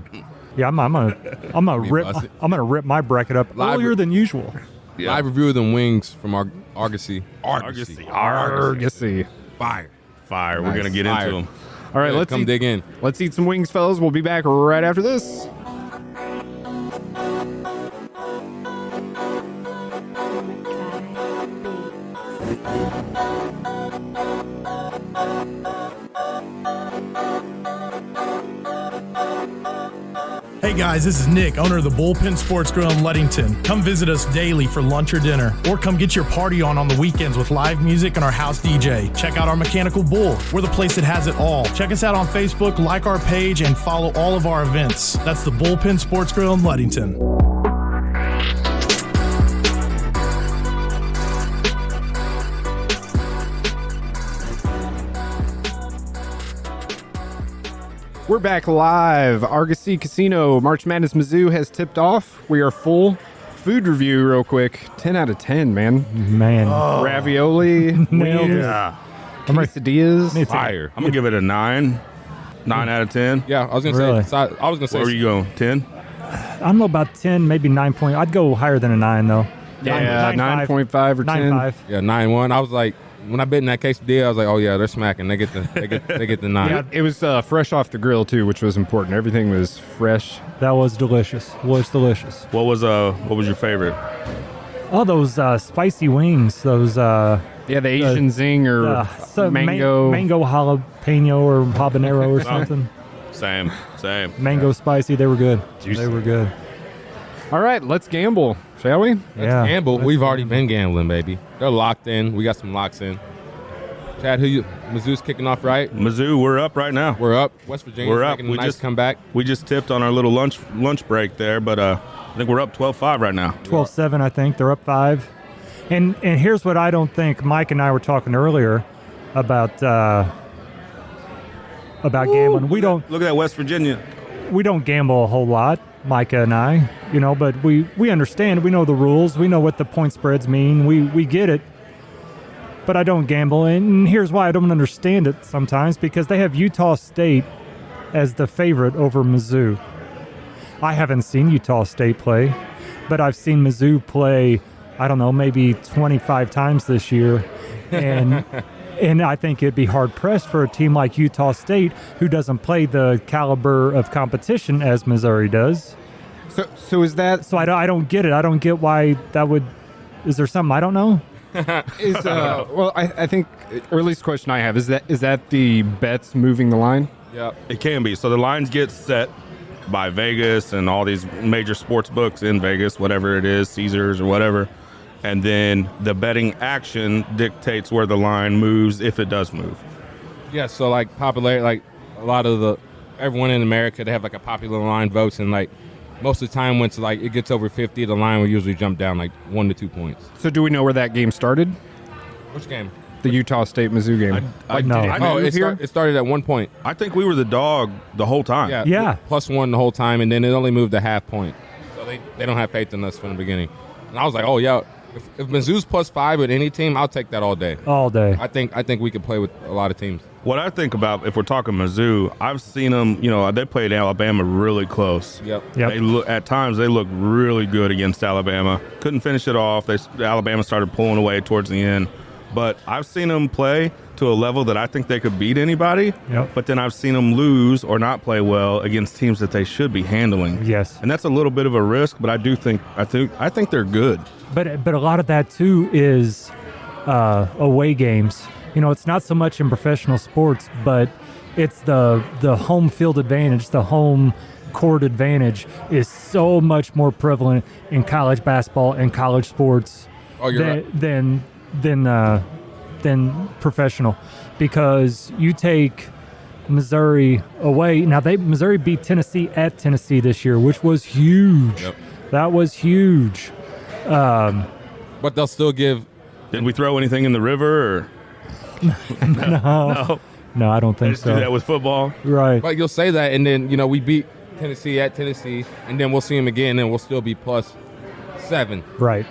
Yeah, I'm gonna rip my bracket up Live- earlier than usual. Yeah. Live review of them wings from Argosy. Argosy. Fire. Fire. We're Nice. going to get Fire. into him. All right, Yeah, let's come dig in. Let's eat some wings, fellas. We'll be back right after this. Hey guys, this is Nick, owner of the Bullpen Sports Grill in Ludington. Come visit us daily for lunch or dinner, or come get your party on the weekends with live music and our house DJ. Check out our Mechanical Bull. We're the place that has it all. Check us out on Facebook, like our page, and follow all of our events. That's the Bullpen Sports Grill in Ludington. We're back live. Argosy Casino, March Madness Mizzou has tipped off. We are full. Food review real quick. 10 out of 10, man. Man, Ravioli, Nailed wings, it. Yeah. quesadillas. It's Fire. I'm going to give it a 9. 9 out of 10. Yeah, I was gonna Really? say. I was gonna say. Where were you going? 10? I'm about 10, maybe 9 point. I'd go higher than a 9 though. Yeah, 9.5 or 10. 9.5. Yeah, 9-1. I was like, when I bet in that quesadilla, I was like, oh yeah, they're smacking. They get the 9. Yeah. It was fresh off the grill too, which was important. Everything was fresh. That was delicious. Delicious. What was your favorite? Oh, those spicy wings. Those Yeah, the Asian zing or mango. mango jalapeno or habanero or something. Same. Mango spicy. They were good. Juicy. They were good. All right, let's gamble, shall we? Yeah. Gamble. We've already been gambling, baby. They're locked in. We got some locks in. Chad, Mizzou's kicking off, right? Mizzou, we're up right now. We're up. West Virginia's We're up. making a We nice just- comeback. We just tipped on our little lunch break there, but I think we're up 12-5 right now. 12-7, I think. They're up 5. And here's what I don't think. Mike and I were talking earlier about gambling. We don't Look at that West Virginia. gamble a whole lot, Micah and I, but we understand. We know the rules. We know what the point spreads mean. We get it. But I don't gamble. And here's why I don't understand it sometimes, because they have Utah State as the favorite over Mizzou. I haven't seen Utah State play, but I've seen Mizzou play, I don't know, maybe 25 times this year. And And I think it'd be hard-pressed for a team like Utah State, who doesn't play the caliber of competition as Missouri does. So is that So I don't get it. I don't get why that would. Is there something I don't know? well? I think, or at least the question I have is that the bets moving the line? Yeah. It can be. So the lines get set by Vegas and all these major sports books in Vegas, whatever it is, Caesars or whatever. And then the betting action dictates where the line moves, if it does move. Yeah, so like popularity, like a lot of everyone in America, they have like a popular line votes, and like most of the time when it's like it gets over 50, the line will usually jump down like 1 to 2 points. So do we know where that game started? Which game? The Utah State Mizzou game. No. It started at 1 point. I think we were the dog the whole time. Yeah. +1 the whole time, and then it only moved a half point. So they don't have faith in us from the beginning. And I was like, oh yeah, if Mizzou's +5 with any team, I'll take that all day. All day. I think we could play with a lot of teams. What I think about, if we're talking Mizzou, I've seen them, they played Alabama really close. Yep. At times they looked really good against Alabama. Couldn't finish it off. Alabama started pulling away towards the end. But I've seen them play to a level that I think they could beat anybody. Yep. But then I've seen them lose or not play well against teams that they should be handling. Yes. And that's a little bit of a risk, but I think they're good. But a lot of that too is away games. It's not so much in professional sports, but it's the home field advantage, the home court advantage is so much more prevalent in college basketball and college sports than professional, because you take Missouri away. Now Missouri beat Tennessee at Tennessee this year, which was huge. Yep. That was huge. But they'll still give. Did we throw anything in the river? Or? No, I don't They think just so. do that with football. Right. But you'll say that, and then we beat Tennessee at Tennessee, and then we'll see them again, and we'll still be +7. Right.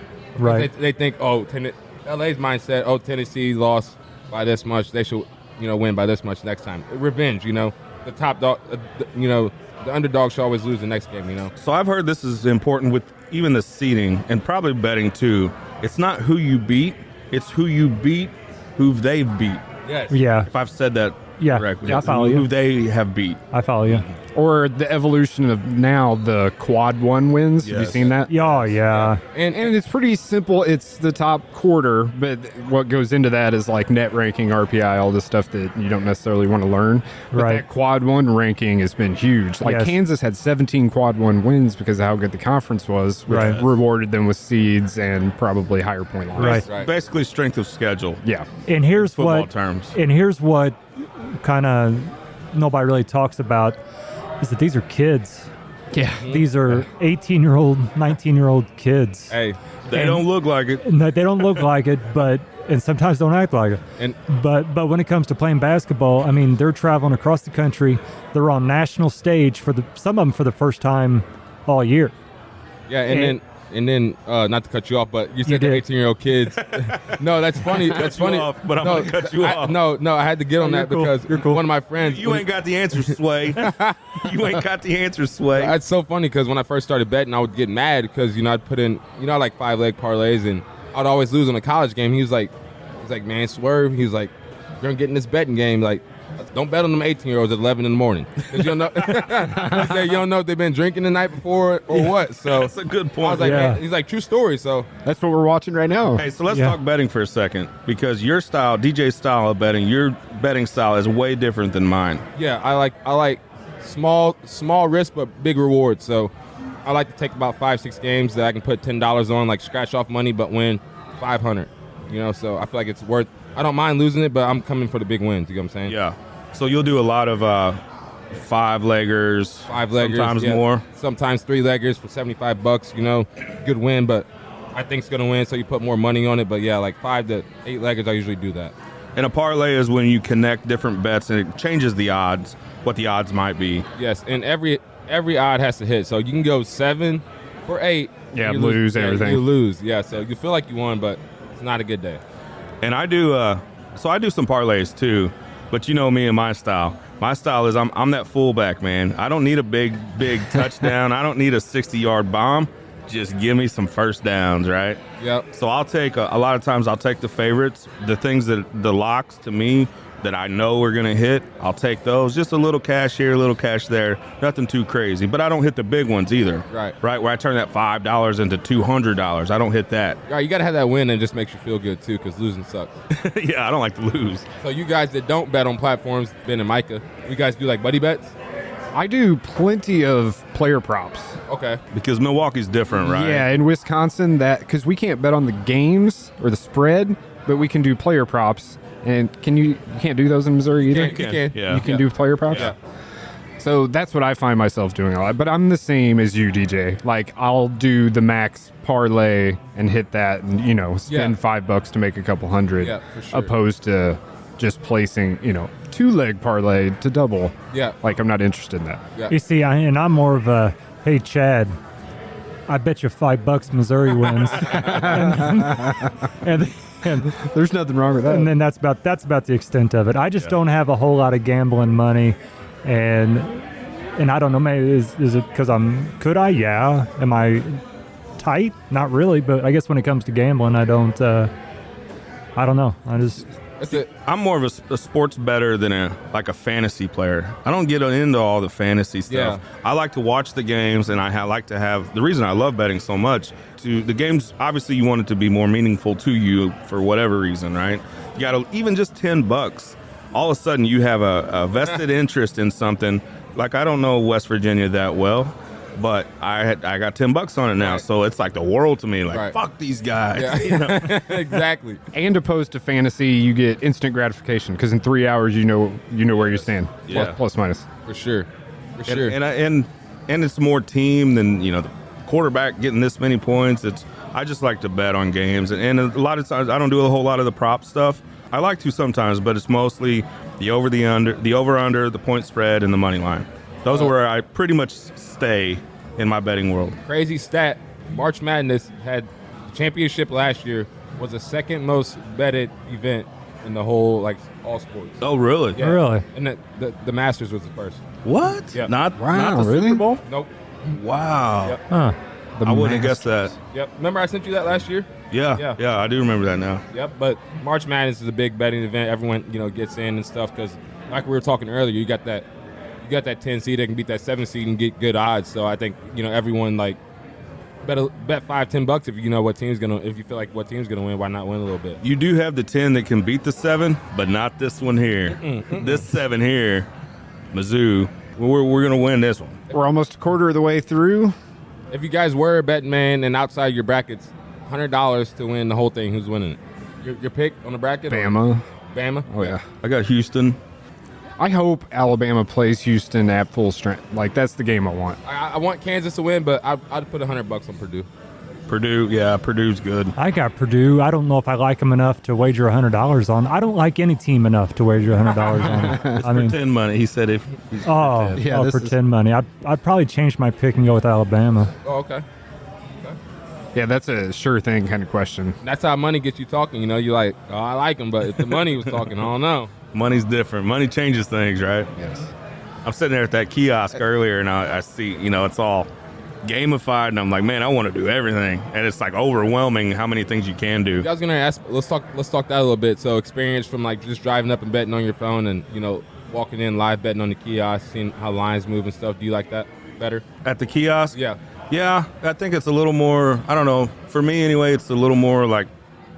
They think, LA's mindset, Tennessee lost by this much, they should, win by this much next time. Revenge, the top dog, the underdog should always lose the next game, So I've heard this is important with even the seeding and probably betting too. It's not who you beat, it's who you beat, who they've beat. Yes. Yeah. If I've said that correctly. Yeah, I follow you. Who they have beat. I follow you. Or the evolution of now the quad one wins. Have you Yes. seen that? Oh, yeah. And it's pretty simple. It's the top quarter, but what goes into that is like net ranking, RPI, all this stuff that you don't necessarily want to learn. But Right. that quad one ranking has been huge. Like Yes. Kansas had 17 quad one wins because of how good the conference was, which Right. rewarded them with seeds and probably higher point lines. Right. Basically strength of schedule. Yeah. And here's Football what terms. And here's what kind of nobody really talks about is that these are kids. Yeah. These are 18-year-old, 19-year-old kids. Hey, They And- don't look like it. And they don't look like it, and sometimes don't act like it. and But when it comes to playing basketball, I mean, they're traveling across the country. They're on national stage some of them for the first time all year. yeah, and then not to cut you off, but you You said the did. 18-year-old kids. No, that's funny. That's you funny. off, but I'm gonna cut you off. No, I had to get on you're that cool. because You're cool. one of my friends. You ain't got the answer, Sway. You ain't got the answer, Sway. That's so funny because when I first started betting, I would get mad because I'd put in I like 5-leg parlays and I'd always lose on a college game. He's like, man, swerve. He's like, you're gonna get in this betting game. Like, don't bet on them 18-year-olds at 11 in the morning because you don't know. He said you don't know if they've been drinking the night before or what. So That's a good I point. was like, Yeah. man, he's like, true story. So That's what we're watching right now. Hey, so let's Yeah. talk betting for a second, because your style, DJ's style of betting, your betting style is way different than mine. yeah, I like small risk but big reward. So I like to take about 5-6 games that I can put $10 on, like scratch off money but win 500. So I feel like it's worth. I don't mind losing it, but I'm coming for the big wins. You know what I'm saying? Yeah. So you'll do a lot of 5-leggers, 5-leggers, sometimes yeah. more. Sometimes 3-leggers for $75. Good win, but I think it's gonna win, so you put more money on it. But yeah, like 5 to 8-leggers, I usually do that. And a parlay is when you connect different bets and it changes the odds, what the odds might be. Yes, and every odd has to hit. So you can go 7 for 8. Yeah, and you lose everything. You lose, yeah. So you feel like you won, but it's not a good day. And I do I do some parlays too, but you know me and my style. My style is I'm that fullback, man. I don't need a big touchdown. I don't need a 60-yard bomb. just give me some first downs, right? Yep. So I'll take a lot of times I'll take the favorites, the things that the locks to me that I know are going to hit. I'll take those. Just a little cash here, a little cash there. Nothing too crazy. But I don't hit the big ones either. Right. Right, where I turn that $5 into $200. I don't hit that. Right, you got to have that win and it just makes you feel good, too, because losing sucks. Yeah, I don't like to lose. So you guys that don't bet on platforms, Ben and Micah, you guys do like buddy bets? I do plenty of player props. Okay. Because Milwaukee's different, right? Yeah, in Wisconsin, because we can't bet on the games or the spread, but we can do player props. And you can't do those in Missouri either? You can. Yeah. You can do player props? Yeah. So that's what I find myself doing a lot. But I'm the same as you, DJ. Like, I'll do the max parlay and hit that and, spend $5 to make a couple hundred. Yeah, for sure. Opposed to just placing, 2-leg parlay to double. Yeah. Like, I'm not interested in that. Yeah. You see, I'm more of a, hey, Chad, I bet you $5 Missouri wins. and There's nothing wrong with that. And then that's about the extent of it. I just don't have a whole lot of gambling money, and I don't know. Maybe is it because could I? Yeah. Am I tight? Not really. But I guess when it comes to gambling, I don't know. That's it. I'm more of a sports bettor than a fantasy player. I don't get into all the fantasy stuff. Yeah. I like to watch the games, and I like to have the reason I love betting so much. The games, obviously, you want it to be more meaningful to you for whatever reason, right? You got to even just $10. All of a sudden, you have a vested interest in something. Like I don't know West Virginia that well. But I got $10 on it now, Right. So it's like the world to me. Like, Right. fuck these guys. Yeah. Exactly. And opposed to fantasy, you get instant gratification because in 3 hours, you know where you stand. Yeah. Plus minus. For sure. For sure. And it's more team than the quarterback getting this many points. I just like to bet on games, and a lot of times I don't do a whole lot of the prop stuff. I like to sometimes, but it's mostly the over under, the point spread, and the money line. Those are where I pretty much stay in my betting world. Crazy stat. March Madness had the championship last year was the second most betted event in the whole all sports. Oh, really? Yeah. Really? And the Masters was the first. What? Yeah. Not Wow, the really? Super Bowl? Nope. Wow. Yep. Huh. I wouldn't have guessed that. Yep. Remember I sent you that last year? Yeah, I do remember that now. Yep. But March Madness is a big betting event. Everyone gets in and stuff because like we were talking earlier, you got that 10 seed that can beat that 7 seed and get good odds. So I think everyone bet $5-10 if you know what team's gonna. If you feel like what team's gonna win, why not win a little bit? You do have the 10 that can beat the 7, but not this one here. This 7 here, Mizzou. We're gonna win this one. We're almost a quarter of the way through. If you guys were a betting man and outside your brackets, $100 to win the whole thing. Who's winning it? Your pick on the bracket? Bama. Bama? Oh, yeah. I got Houston. I hope Alabama plays Houston at full strength. Like, that's the game I want. I want Kansas to win, but I'd put $100 on Purdue. Purdue's good. I got Purdue. I don't know if I like them enough to wager $100 on. I don't like any team enough to wager $100 on. I mean, Pretend money. He said if he's pretend. Yeah, this pretend money. I'd probably change my pick and go with Alabama. Oh, okay. Yeah, that's a sure thing kind of question. That's how money gets you talking. You're like, oh, I like him, but if the money was talking, I don't know. Money's different. Money changes things, right? Yes. I'm sitting there at that kiosk earlier, and I see, it's all gamified, and I'm like, man, I want to do everything, and it's like overwhelming how many things you can do. I was gonna ask. Let's talk that a little bit. So experience from just driving up and betting on your phone, and walking in live betting on the kiosk, seeing how lines move and stuff. Do you like that better? At the kiosk? Yeah. Yeah, I think it's a little more, I don't know, for me anyway, it's a little more like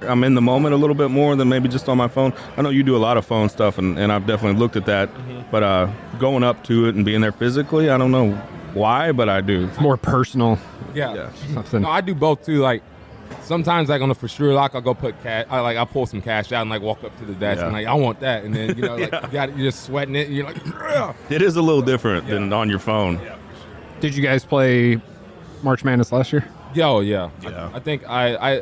I'm in the moment a little bit more than maybe just on my phone. I know you do a lot of phone stuff, and I've definitely looked at that, but going up to it and being there physically, I don't know why, but I do. It's more personal. Yeah. Something. No, I do both too. Sometimes on the for sure lock, I'll go put cash. I'll pull some cash out and walk up to the desk and I want that, and then you're just sweating it. And you're like, ugh. It is a little different than on your phone. Yeah. Did you guys play March Madness last year? Yo, yeah. Yeah. I think I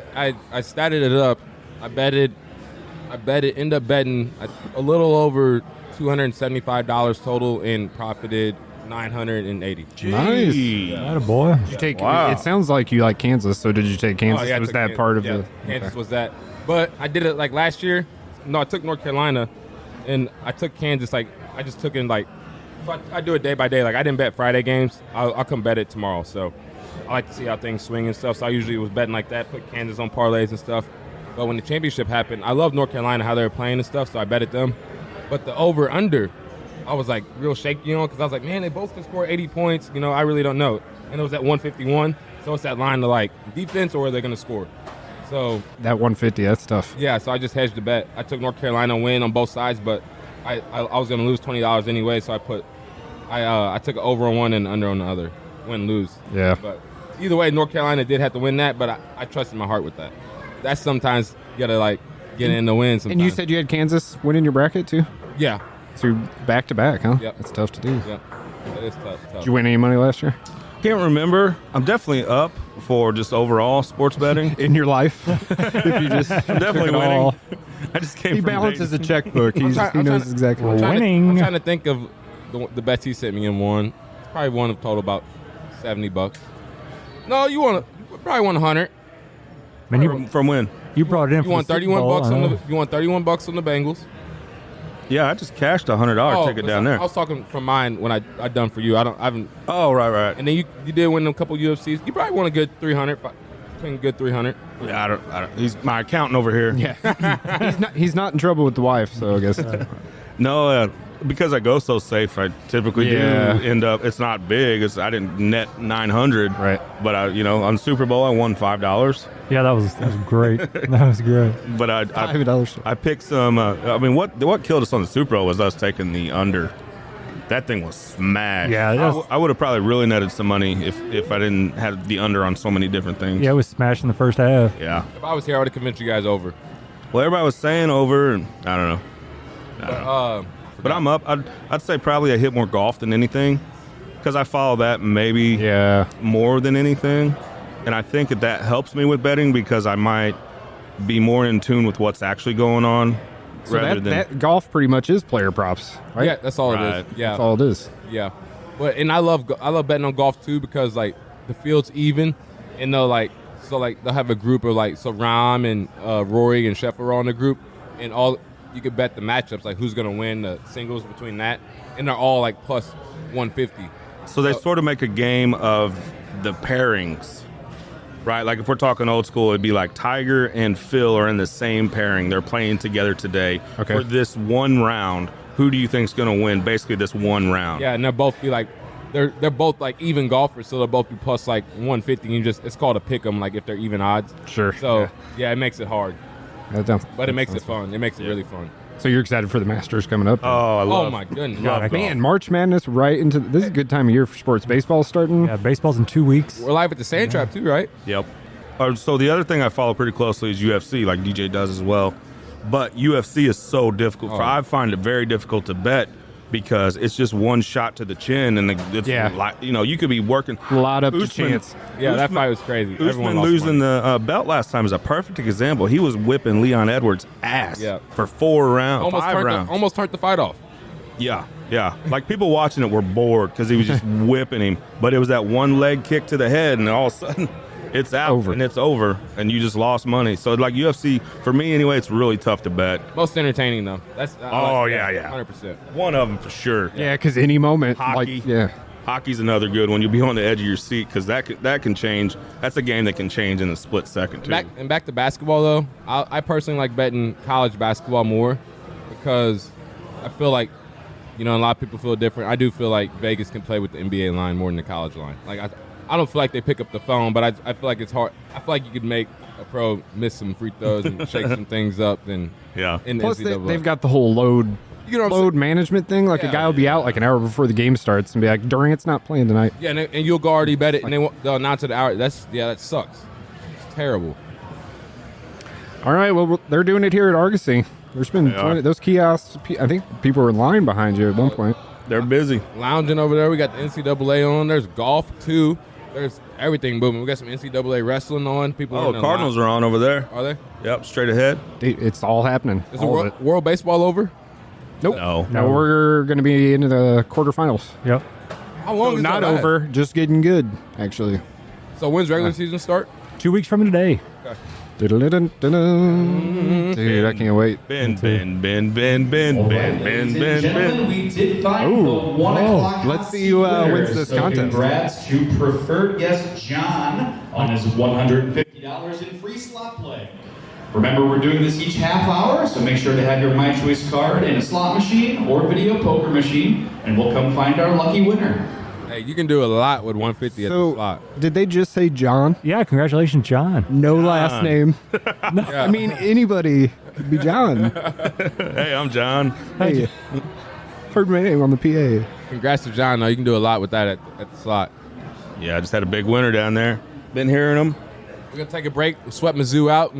statted it up. I ended up betting a little over $275 total and profited $980. Nice. Attaboy. Did you take? Wow. It sounds like you like Kansas. So did you take Kansas? Oh, yeah, I Was took that Kansas. part of Yeah, the? Kansas Okay. was that. But I did it last year. No, I took North Carolina, and I took Kansas. I just took in so I do it day by day. I didn't bet Friday games. I'll come bet it tomorrow. So I like to see how things swing and stuff. So I usually was betting like that, put Kansas on parlays and stuff. But when the championship happened, I love North Carolina, how they were playing and stuff, so I betted them. But the over-under, I was like real shaky on because I was like, man, they both can score 80 points. I really don't know. And it was at 151, so it's that line to like defense or are they going to score? So That 150, that's tough. yeah, so I just hedged the bet. I took North Carolina win on both sides, but I was going to lose $20 anyway, so I took an over on one and under on the other. Win, lose. Yeah. But either way, North Carolina did have to win that, but I trusted my heart with that. That's sometimes you got to like get in the win sometimes. And you said you had Kansas winning your bracket too? Yeah. So you're back-to-back, huh? Yep. That's tough to do. Yeah. That is tough. Did you win any money last year? Can't remember. I'm definitely up for just overall sports betting. In your life? If you just Definitely took it winning. all. I just came He from balances a Dayton. checkbook. He knows exactly what Winning. I'm trying to think of the bets he sent me in one. It's probably won a total about $70. No, you probably won 100. Man, From when? you brought it in. You for won the Super 31 Bowl, bucks I on know. the on the Bengals. Yeah, I just cashed a $100 ticket down there. I was talking from mine when I done for you. I haven't. Oh, right. And then you did win a couple UFCs. You probably won a good 300. Good 300. Yeah, I don't. He's my accountant over here. Yeah. he's not in trouble with the wife, so I guess. No, because I go so safe, I typically do Yeah. end up. It's not big. I didn't net 900. Right. But on Super Bowl, I won $5. Yeah, that was great. That was great. But I $5. I picked some. What killed us on the Super Bowl was us taking the under. That thing was smashed. Yeah, that's- I would have probably really netted some money if I didn't have the under on so many different things. Yeah, it was smashing the first half. Yeah. If I was here, I would have convinced you guys over. Well, everybody was saying over, and I don't know. But I'm up. I'd say probably I hit more golf than anything because I follow that maybe Yeah. more than anything. And I think that helps me with betting because I might be more in tune with what's actually going on So rather than. that golf pretty much is player props, right? Yeah, that's all it Right. is. Yeah, That's all it is. yeah. But and I love betting on golf too because like the field's even, and they'll have a group of like Rahm and Rory and Scheffler are on the group, and all you could bet the matchups like who's gonna win the singles between that, and they're all like plus 150. So they sort of make a game of the pairings, right? Like if we're talking old school, it'd be like Tiger and Phil are in the same pairing. They're playing together today Okay. for this one round. Who do you think's going to win basically this one round? Yeah, and they'll both be like they're both like even golfers, so they'll both be plus like 150. And it's called a pick 'em, like if they're even odds. Sure. So yeah, it makes it hard, but it makes it fun. It makes it really fun. So you're excited for the Masters coming up? Oh, I love Oh my goodness. love golf. Man, March Madness right into this is a good time of year for sports. Baseball's starting. Yeah, baseball's in 2 weeks. We're live at the Sand Trap too, right? Yep. So the other thing I follow pretty closely is UFC, like DJ does as well. But UFC is so difficult. Oh. I find it very difficult to bet because it's just one shot to the chin, and it's you could be working. A lot up to Usman- chance. Yeah, that Usman- fight was crazy. Everyone Usman lost losing money. the belt last time is a perfect example. He was whipping Leon Edwards' ass Yeah. for 4 rounds, almost 5 rounds. almost turned the fight off. Yeah. Like people watching it were bored because he was just whipping him. But it was that one leg kick to the head, and all of a sudden it's out Over. and it's over, and you just lost money. So like UFC, for me anyway, it's really tough to bet. Most entertaining though. That's Oh, yeah. 100%. One of them for sure. Yeah, because any moment, Hockey. like, yeah. Hockey's another good one. You'll be on the edge of your seat because that can change. That's a game that can change in a split second too. Back to basketball though. I personally like betting college basketball more because I feel like a lot of people feel different. I do feel like Vegas can play with the NBA line more than the college line. Like I don't feel like they pick up the phone, but I feel like it's hard. I feel like you could make a pro miss some free throws and shake some things up than Yeah. in the Plus, NCAA. they've got the whole load You know what I'm saying? management thing. Like Yeah. a guy will be out like an hour before the game starts and be like, Durant's not playing tonight. Yeah, and you'll go already bet it, and they'll announce it an hour. That sucks. It's terrible. All right, well, they're doing it here at Argosy. There's been They are. those kiosks. I think people were in line behind you at one point. They're busy. Lounging over there, we got the NCAA on. There's golf too. There's everything booming. We got some NCAA wrestling on. People. Oh, Cardinals are on over there. Are they? Yep, straight ahead. It's all happening. Is the all of it. World Baseball over? Nope. No. No, we're going to be into the quarterfinals. Yep. How long is Not that last? over, just getting good, actually. So when's regular season start? 2 weeks from today. Dun-dun-dun-dun-dun. Dude, I can't wait. Ben. We did find the 1 o'clock let's see who wins this contest. Congrats to preferred guest John on his $150 in free slot play. Remember, we're doing this each half hour, so make sure to have your My Choice card in a slot machine or video poker machine, and we'll come find our lucky winner. Hey, you can do a lot with 150 at the slot. Did they just say John? Yeah, congratulations, John. No last name. I mean, anybody could be John. Hey, I'm John. Hey, heard my name on the PA. Congrats to John. though. You can do a lot with that at the slot. Yeah, I just had a big winner down there. Been hearing them. We're going to take a break, sweat Mizzou out,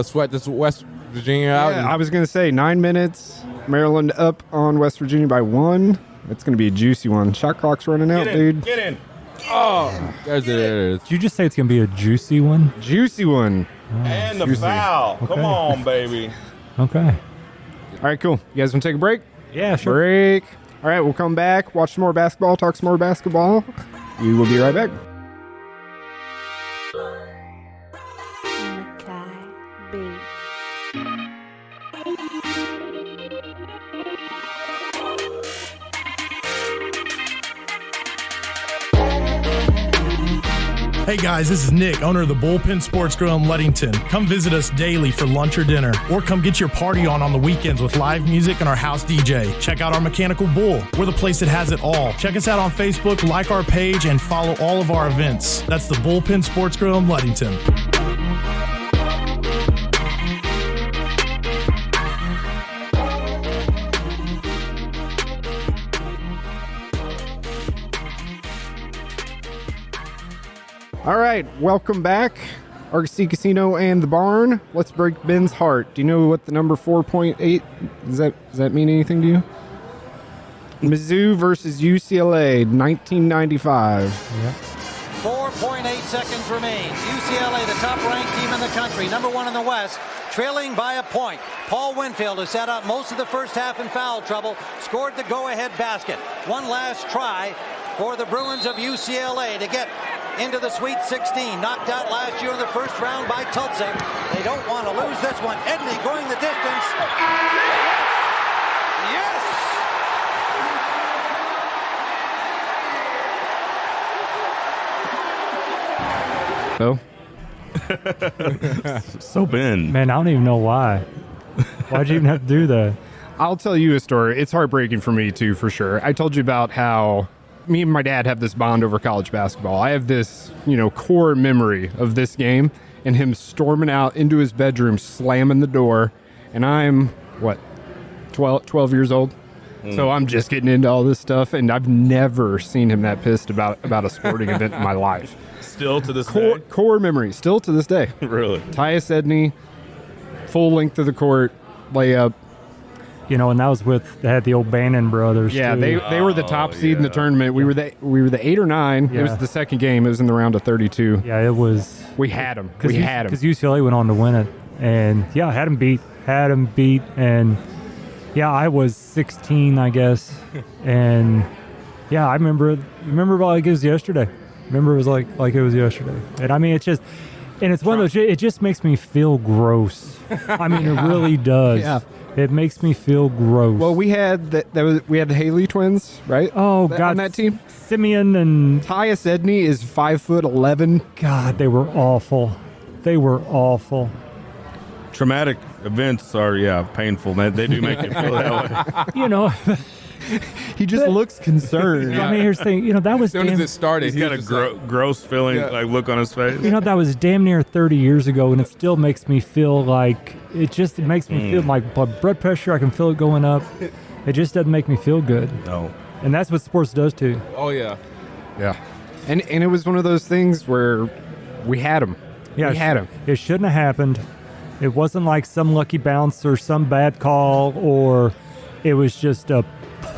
sweat this West Virginia out. Yeah, I was going to say 9 minutes. Maryland up on West Virginia by 1. It's going to be a juicy one. Shot clock's running out, dude. Get in. Oh, there it is. Did you just say it's going to be a juicy one? Juicy one. And the Juicy. foul. Okay. Come on, baby. Okay. All right, cool. You guys want to take a break? Yeah, sure. Break. All right, we'll come back, watch some more basketball, talk some more basketball. We will be right back. Hey guys, this is Nick, owner of the Bullpen Sports Grill in Ludington. Come visit us daily for lunch or dinner, or come get your party on the weekends with live music and our house DJ. Check out our Mechanical Bull. We're the place that has it all. Check us out on Facebook, like our page, and follow all of our events. That's the Bullpen Sports Grill in Ludington. All right, welcome back. Argosy Casino and the Barn. Let's break Ben's heart. Do you know what the number 4.8, does that mean anything to you? Mizzou versus UCLA, 1995. Yeah. 4.8 seconds remain. UCLA, the top-ranked team in the country, number 1 in the West, trailing by a point. Paul Winfield, who sat out most of the first half in foul trouble, scored the go-ahead basket. One last try for the Bruins of UCLA to get into the Sweet 16. Knocked out last year in the first round by Tulsa. They don't want to lose this one. Edney going the distance. Yes! So, So Ben. Man, I don't even know why. Why'd you even have to do that? I'll tell you a story. It's heartbreaking for me, too, for sure. I told you about how me and my dad have this bond over college basketball. I have this, core memory of this game and him storming out into his bedroom, slamming the door. And I'm, 12 years old? So I'm just getting into all this stuff, and I've never seen him that pissed about a sporting event in my life. Still to this day? Core memory, still to this day. Really? Tyus Edney, full length of the court, layup. And that was they had the old Bannon brothers. Yeah, too. they were the top seed in the tournament. We were the 8 or 9. Yeah. It was the second game. It was in the round of 32. Yeah, it was. We had them. Because UCLA went on to win it. And, yeah, had them beat. And, yeah, I was 16, I guess. And, yeah, I remember like it was yesterday. It was like it was yesterday. And, I mean, it's just – and it's one of those – it just makes me feel gross. I mean, it really does. Yeah. It makes me feel gross. Well, we had we had the Haley twins, right? Oh, God. On that team. Simeon and Tyus Edney is 5'11". God, they were awful. They were awful. Traumatic events are, painful. They do make you feel that way. He just looks concerned. I mean, here's the thing. That was As soon as it started, He's got a gross feeling, look on his face. that was damn near 30 years ago, and it still makes me feel like it makes me feel like blood pressure. I can feel it going up. It just doesn't make me feel good. No. And that's what sports does too. Oh, yeah. Yeah. And it was one of those things where we had him. Yeah, we had him. It shouldn't have happened. It wasn't like some lucky bounce or some bad call, or it was just a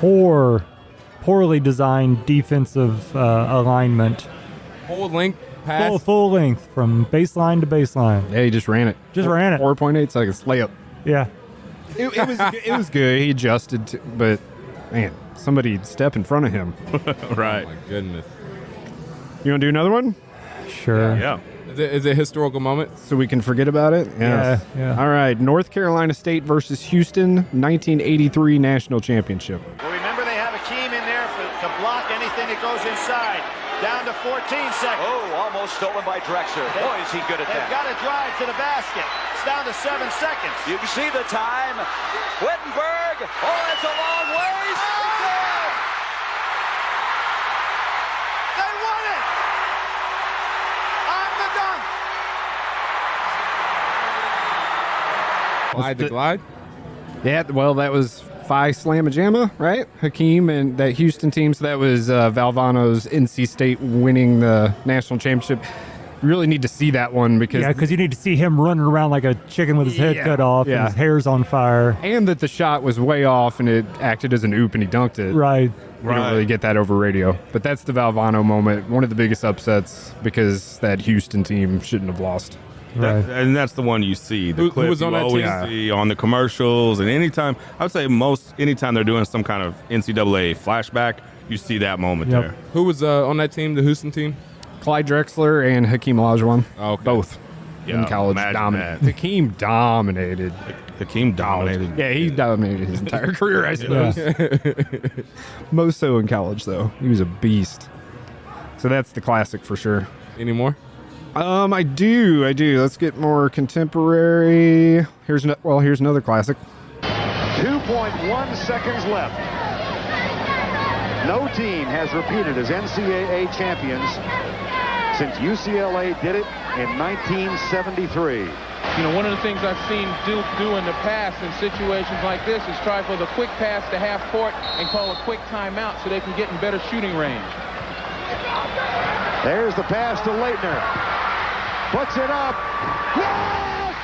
poorly designed defensive alignment. Full length pass. Full length from baseline to baseline. Yeah, he just ran it. 4.8 seconds. Layup. Yeah. It was good. He adjusted, but, man, somebody step in front of him. Right. Oh, my goodness. You want to do another one? Sure. Yeah. Is it a historical moment? So we can forget about it? Yes. Yeah. All right, North Carolina State versus Houston, 1983 National Championship. Well, remember they have Akeem in there to block anything that goes inside. Down to 14 seconds. Oh, almost stolen by Drexler. Boy, is he good at that. They've got to drive to the basket. It's down to 7 seconds. You can see the time. Wittenberg. Oh, that's a long ways. They won it! On the dunk! Glide the glide? Yeah, well, that was Phi Slamma-Jamma, right? Hakeem and that Houston team. So that was Valvano's NC State winning the national championship. You really need to see that one because you need to see him running around like a chicken with his head cut off and his hair's on fire. And that the shot was way off and it acted as an oop and he dunked it. Right. We don't really get that over radio. But that's the Valvano moment, one of the biggest upsets because that Houston team shouldn't have lost. Right. And that's the one you see. The Who clip was on you that always team? see on the commercials. And anytime, I would say anytime they're doing some kind of NCAA flashback, you see that moment there. Who was on that team, the Houston team? Clyde Drexler and Hakeem Olajuwon. Oh, okay. Both. In Yeah, college. imagine that. Hakeem dominated. Hakeem dominated. Yeah, he dominated his entire career, I suppose. Most so in college, though. He was a beast. So that's the classic for sure. Any more? I do. Let's get more contemporary. Here's another classic. 2.1 seconds left. No team has repeated as NCAA champions since UCLA did it in 1973. You know, one of the things I've seen Duke do in the past in situations like this is try for the quick pass to half court and call a quick timeout so they can get in better shooting range. There's the pass to Leitner. Puts it up. Yes!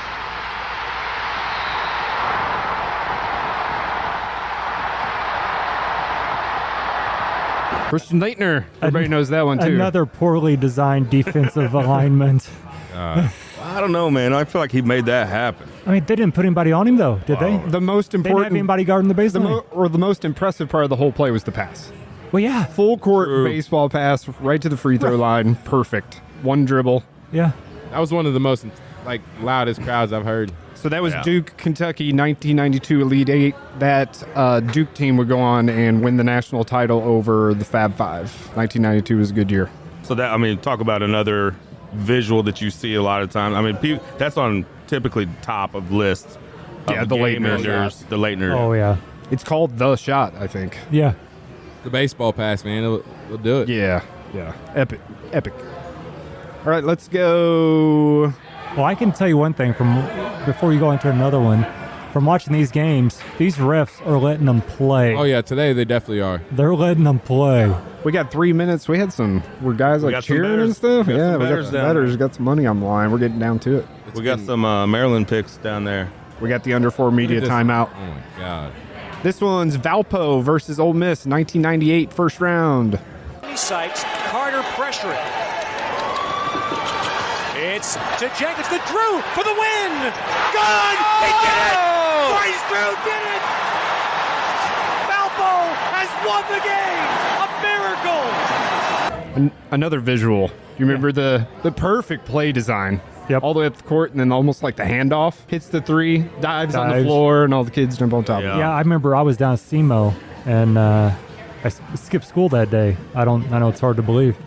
Christian Leitner. Everybody knows that one, too. Another poorly designed defensive alignment. I don't know, man. I feel like he made that happen. I mean, they didn't put anybody on him, though, did they? The most They didn't have important, anybody guarding the baseline. the most impressive part of the whole play was the pass. Well, yeah. Full court baseball pass right to the free throw line. Perfect. One dribble. Yeah. That was one of the most loudest crowds I've heard. So that was Duke, Kentucky, 1992 Elite Eight. That Duke team would go on and win the national title over the Fab Five. 1992 was a good year. So talk about another visual that you see a lot of times. I mean, that's on typically top of lists. Yeah, the Leitner shot. The Leitner. Oh, yeah. It's called The Shot, I think. Yeah. The baseball pass, man. It'll do it. Yeah. Epic. All right, let's go. Well, I can tell you one thing before you go into another one. From watching these games, these refs are letting them play. Oh, yeah. Today they definitely are. They're letting them play. We got 3 minutes. We had were guys like cheering and stuff. We got some bettors. Got some money on the line. We're getting down to it. We got some Maryland picks down there. We got the under 4 media timeout. Oh, my God. This one's Valpo versus Ole Miss, 1998 first round. Sights, Carter pressuring. It's to Jenkins, the Drew for the win! Good! He did it! Bryce Drew did it! Valpo has won the game! A miracle! Another visual. You remember the perfect play design? Yep. All the way up the court, and then almost like the handoff. Hits the three, dives on the floor, and all the kids jump on top of it. Yeah, I remember I was down at SEMO, and I skipped school that day. I know it's hard to believe.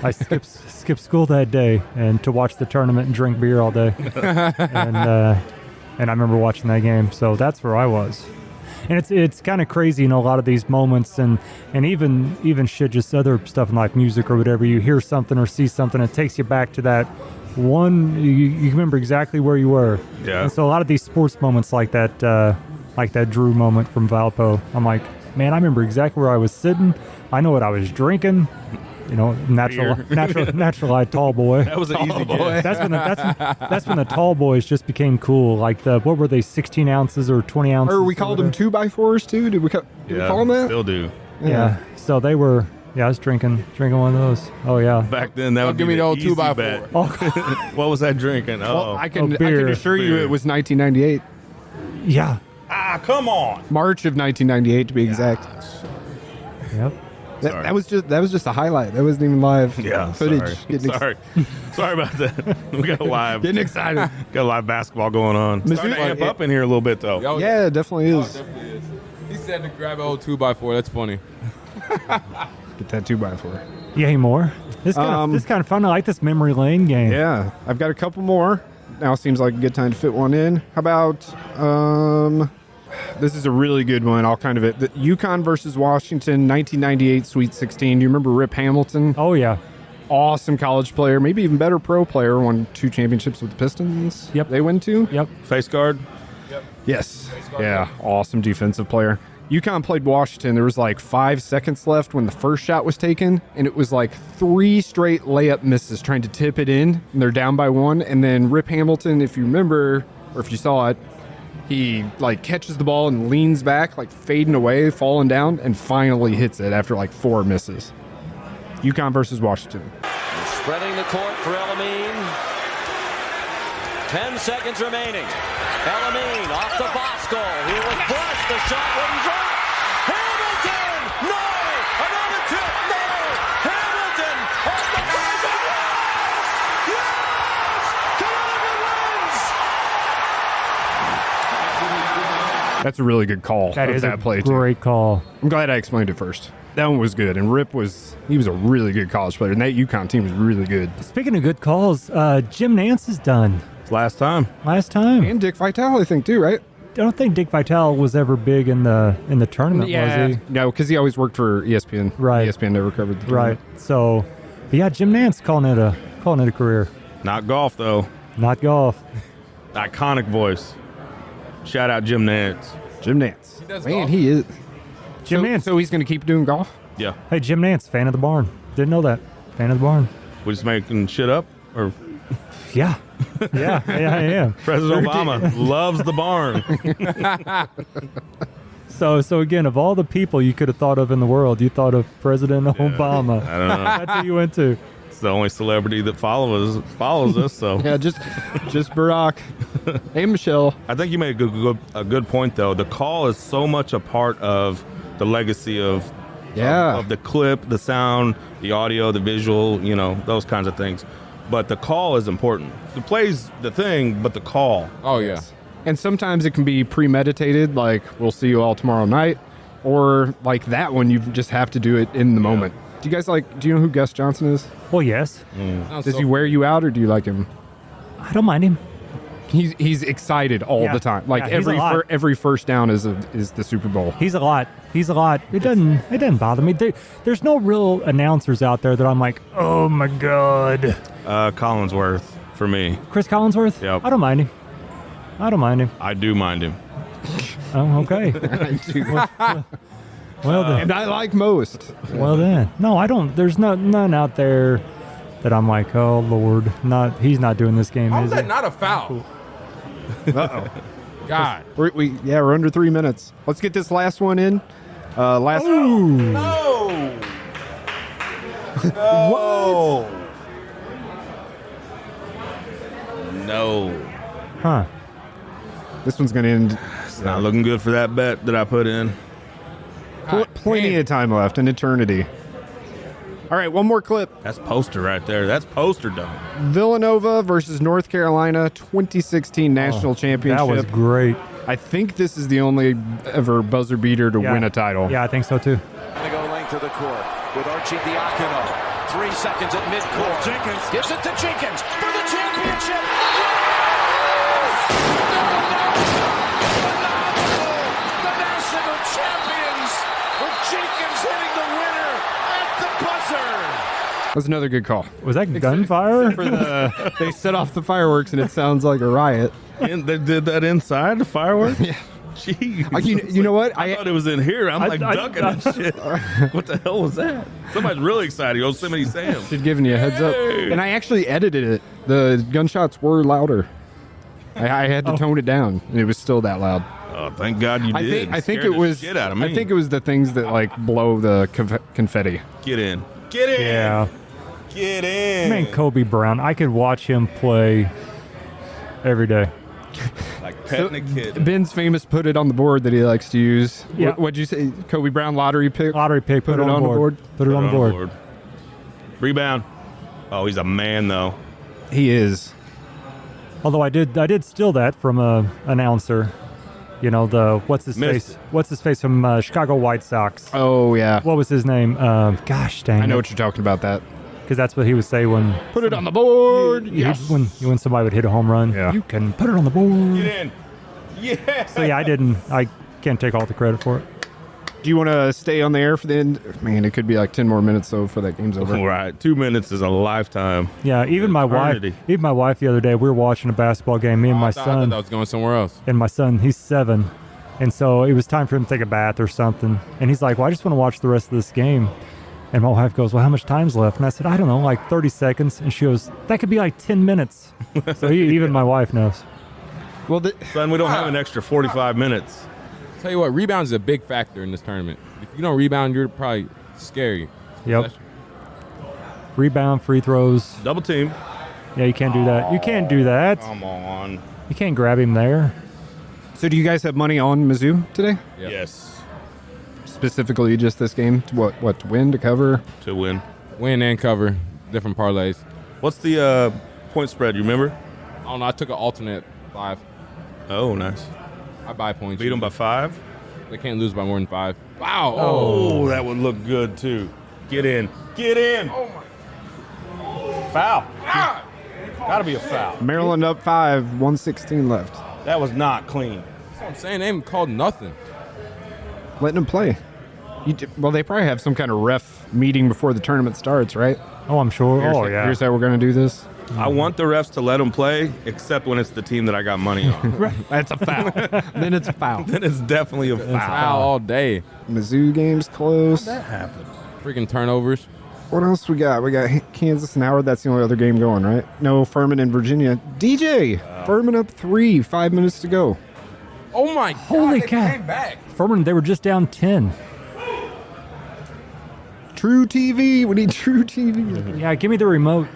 I skipped school that day and to watch the tournament and drink beer all day. And I remember watching that game. So that's where I was. And it's kind of crazy, a lot of these moments and even shit, just other stuff like music or whatever. You hear something or see something, it takes you back to that one. You remember exactly where you were. Yeah. And so a lot of these sports moments like that Drew moment from Valpo, I'm like, man, I remember exactly where I was sitting. I know what I was drinking. Natural-eyed tall boy. That was an easy boy. That's when the tall boys just became cool. Like what were they, 16 ounces or 20 ounces? Or we called them 2x4s too. Did we call them that? Still do. Yeah. So they were. Yeah, I was drinking one of those. Oh yeah. Back then, that would give be me the old easy 2x4. bet. Oh. What was that drinking? Well, I can beer. assure you it was 1998. Yeah. Come on. March of 1998 to be exact. Yep. That was just a highlight. That wasn't even live footage. Sorry about that. We got live. Getting excited. Got live basketball going on. Starting to amp up in here a little bit, though. Yeah, it definitely is. Definitely is. He said to grab an old 2x4. That's funny. Get that 2x4. Yay, more. This kind of fun. I like this memory lane game. Yeah, I've got a couple more. Now seems like a good time to fit one in. How about this is a really good one. I'll kind of it. The UConn versus Washington, 1998 Sweet 16. Do you remember Rip Hamilton? Oh yeah, awesome college player, maybe even better pro player. Won 2 championships with the Pistons. Yep, they win 2. Yep, face guard. Yep. Yes. Yeah, awesome defensive player. UConn played Washington. There was like 5 seconds left when the first shot was taken, and it was like 3 straight layup misses trying to tip it in, and they're down by 1. And then Rip Hamilton, if you remember, or if you saw it, he like catches the ball and leans back, like fading away, falling down, and finally hits it after like 4 misses. UConn versus Washington. Spreading the court for Elamine. 10 seconds remaining. Elamine off to Bosco. He was brushed. The shot wouldn't drop. Hamilton! No! Another tip! No! Hamilton off the buzzer! Yes! Connecticut wins! That's a really good call. That is a play great call. I'm glad I explained it first. That one was good, and Rip was a really good college player, and that UConn team was really good. Speaking of good calls, Jim Nance is done. It's last time. And Dick Vitale, I think, too, right? I don't think Dick Vitale was ever big in the tournament, was he? No, because he always worked for ESPN. Right. ESPN never covered the tournament. Right. So, but yeah, Jim Nance calling it a career. Not golf, though. Not golf. Iconic voice. Shout out Jim Nance. Jim Nance. He is. Jim Nance. So he's going to keep doing golf? Yeah. Hey, Jim Nance, fan of the barn. Didn't know that. Fan of the barn. We just making shit up? Or yeah. Yeah, I am. President Obama loves the barn. So again, of all the people you could have thought of in the world, you thought of President Obama. I don't know. That's who you went to. It's the only celebrity that follows us. So yeah, just Barack. Hey, Michelle. I think you made a good point, though. The call is so much a part of the legacy of the clip, the sound, the audio, the visual, those kinds of things. But the call is important. The play's the thing, but the call. Oh, yeah. And sometimes it can be premeditated, like we'll see you all tomorrow night, or like that one, you just have to do it in the moment. Do you guys do you know who Gus Johnson is? Well, yes. Does he wear you out, or do you like him? I don't mind him. He's excited all the time. Like every first down is the Super Bowl. He's a lot. It doesn't bother me. There's no real announcers out there that I'm like, oh my god. Collinsworth for me. Chris Collinsworth? Yep. I don't mind him. I do mind him. Oh, okay. Well then. And I like most. Well then. No, I don't. There's none out there that I'm like, oh Lord, he's not doing this game. How's is that he? not a foul? Uh-oh. God. We're under 3 minutes. Let's get this last one in. No. No. No. Huh. This one's going to end. It's not looking good for that bet that I put in. Plenty of time left, an eternity. All right, one more clip. That's poster right there. That's poster done. Villanova versus North Carolina 2016 National Championship. That was great. I think this is the only ever buzzer beater to win a title. Yeah, I think so too. They go length of the court with Archidiakono. 3 seconds at midcourt. Jenkins gives it to Jenkins for the championship. The national champions with Jenkins hitting the winner at the buzzer. That's another good call. Was that gunfire? They set off the fireworks and it sounds like a riot. And they did that inside the fireworks? Yeah. Jeez. You know what? I thought it was in here. I'm ducking that shit. What the hell was that? Somebody's really excited. Yosemite Sam. She's giving you a heads up. And I actually edited it. The gunshots were louder. I had to tone it down, and it was still that loud. Oh, thank God you did. I think it was. Shit out of me. I think it was the things that blow the confetti. Get in. Get in. Yeah. Get in. Man, Kobe Brown. I could watch him play every day. Like Petting a kid. Ben's famous put it on the board that he likes to use. Yeah. What'd you say? Kobe Brown lottery pick? Lottery pick. Put it on the board. Put it on the board. Rebound. Oh, he's a man, though. He is. Although I did steal that from a announcer. You know, the what's his face from Chicago White Sox. Oh yeah. What was his name? Gosh dang. I know what you're talking about. That because that's what he would say when put it on the board. Yes. When somebody would hit a home run. Yeah. You can put it on the board. Get in. Yeah. So yeah, I can't take all the credit for it. Do you want to stay on the air for the end? Man, it could be like 10 more minutes though for that game's over. Right. 2 minutes is a lifetime. Yeah, even my wife the other day, we were watching a basketball game, me and my I son. thought I was going somewhere else. And my son, he's 7. And so it was time for him to take a bath or something. And he's like, well, I just want to watch the rest of this game. And my wife goes, well, how much time's left? And I said, I don't know, like 30 seconds. And she goes, that could be like 10 minutes. So even my wife knows. Well, son, we don't have an extra 45 minutes. Tell you what, rebounds is a big factor in this tournament. If you don't rebound, you're probably scary. Yep. Rebound, free throws. Double team. Yeah, you can't do that. You can't do that. Come on. You can't grab him there. So do you guys have money on Mizzou today? Yep. Yes. Specifically just this game? To what, to win, to cover? To win. Win and cover. Different parlays. What's the point spread, you remember? I don't know. I took an alternate 5. Oh, nice. I buy points. Beat them by 5? They can't lose by more than 5. Wow. Oh, that would look good, too. Get in. Get in. Oh, my. Foul. Got to be a foul. Maryland up 5, 1:16 left. That was not clean. That's what I'm saying. They haven't called nothing. Letting them play. Well, they probably have some kind of ref meeting before the tournament starts, right? Oh, I'm sure. Here's how we're going to do this. I want the refs to let them play, except when it's the team that I got money on. That's a foul. Then it's a foul. Then it's definitely a foul. Foul all day. Mizzou game's close. That happened. Freaking turnovers. What else we got? We got Kansas and Howard. That's the only other game going, right? No, Furman and Virginia. DJ, Furman up 3, 5 minutes to go. Oh, my God. Holy they cow. came back. Furman, they were just down 10. True TV. We need true TV. Yeah, give me the remote.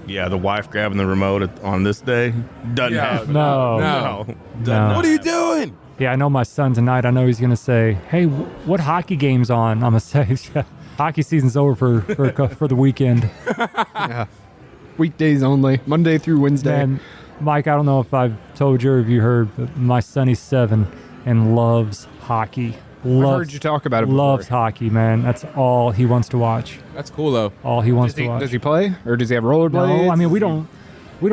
Yeah, the wife grabbing the remote on this day doesn't happen. No. What are you doing? Yeah, I know my son tonight. I know he's going to say, hey, what hockey game's on? I'm going to say, hockey season's over for the weekend. Yeah. Weekdays only, Monday through Wednesday. Man, Mike, I don't know if I've told you or if you heard, but my son, he's 7 and loves hockey. I've heard you talk about it before. Loves hockey, man. That's all he wants to watch. That's cool, though. All he wants to watch. Does he play? Or does he have rollerblades? No, I mean, we don't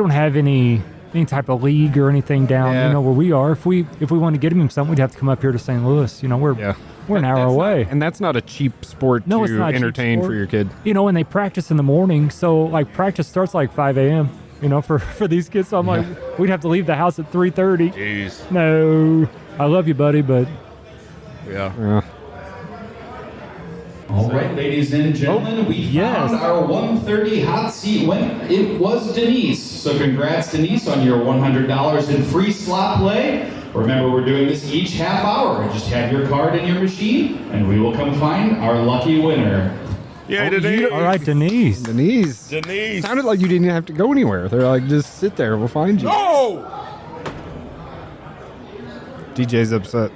have any type of league or anything down, Yeah. you know, where we are. If we want to get him something, we'd have to come up here to St. Louis. You know, we're an hour away. And that's not a cheap sport No, it's to not a cheap entertain sport. for your kid. You know, and they practice in the morning, so like practice starts like 5 a.m. You know, for these kids. So I'm like, we'd have to leave the house at 3:30. Jeez. No, I love you, buddy, but Yeah. All right, ladies and gentlemen, we found our 130 hot seat win. It was Denise. So congrats, Denise, on your $100 in free slot play. Remember, we're doing this each half hour. Just have your card in your machine, and we will come find our lucky winner. Yeah, Denise. all right, Denise. Denise. Sounded like you didn't have to go anywhere. They're like, just sit there. We'll find you. No! DJ's upset.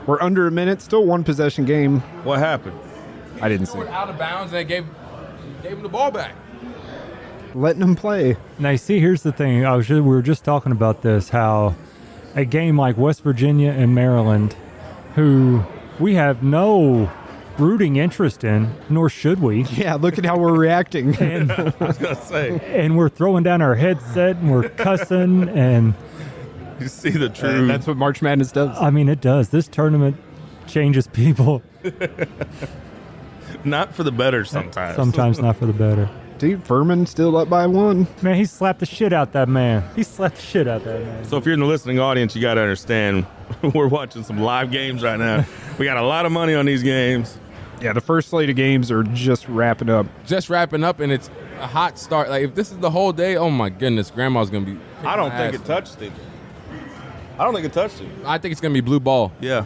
We're under a minute. Still one possession game. What happened? I didn't see. Out of bounds, and they gave him the ball back. Letting them play. Now, you see, here's the thing. We were just talking about this, how a game like West Virginia and Maryland, who we have no rooting interest in, nor should we. Yeah, look at how we're reacting. And, I was going to say. And we're throwing down our headset, and we're cussing, and you see the truth. That's what March Madness does. I mean, it does. This tournament changes people. Not for the better sometimes. Sometimes not for the better. Dude, Furman still up by 1. Man, he slapped the shit out that man. He slapped the shit out that man. So if you're in the listening audience, you got to understand, we're watching some live games right now. We got a lot of money on these games. Yeah, the first slate of games are just wrapping up. And it's a hot start. Like, if this is the whole day, oh my goodness, Grandma's going to be. I don't think it touched him. I think it's going to be blue ball. Yeah.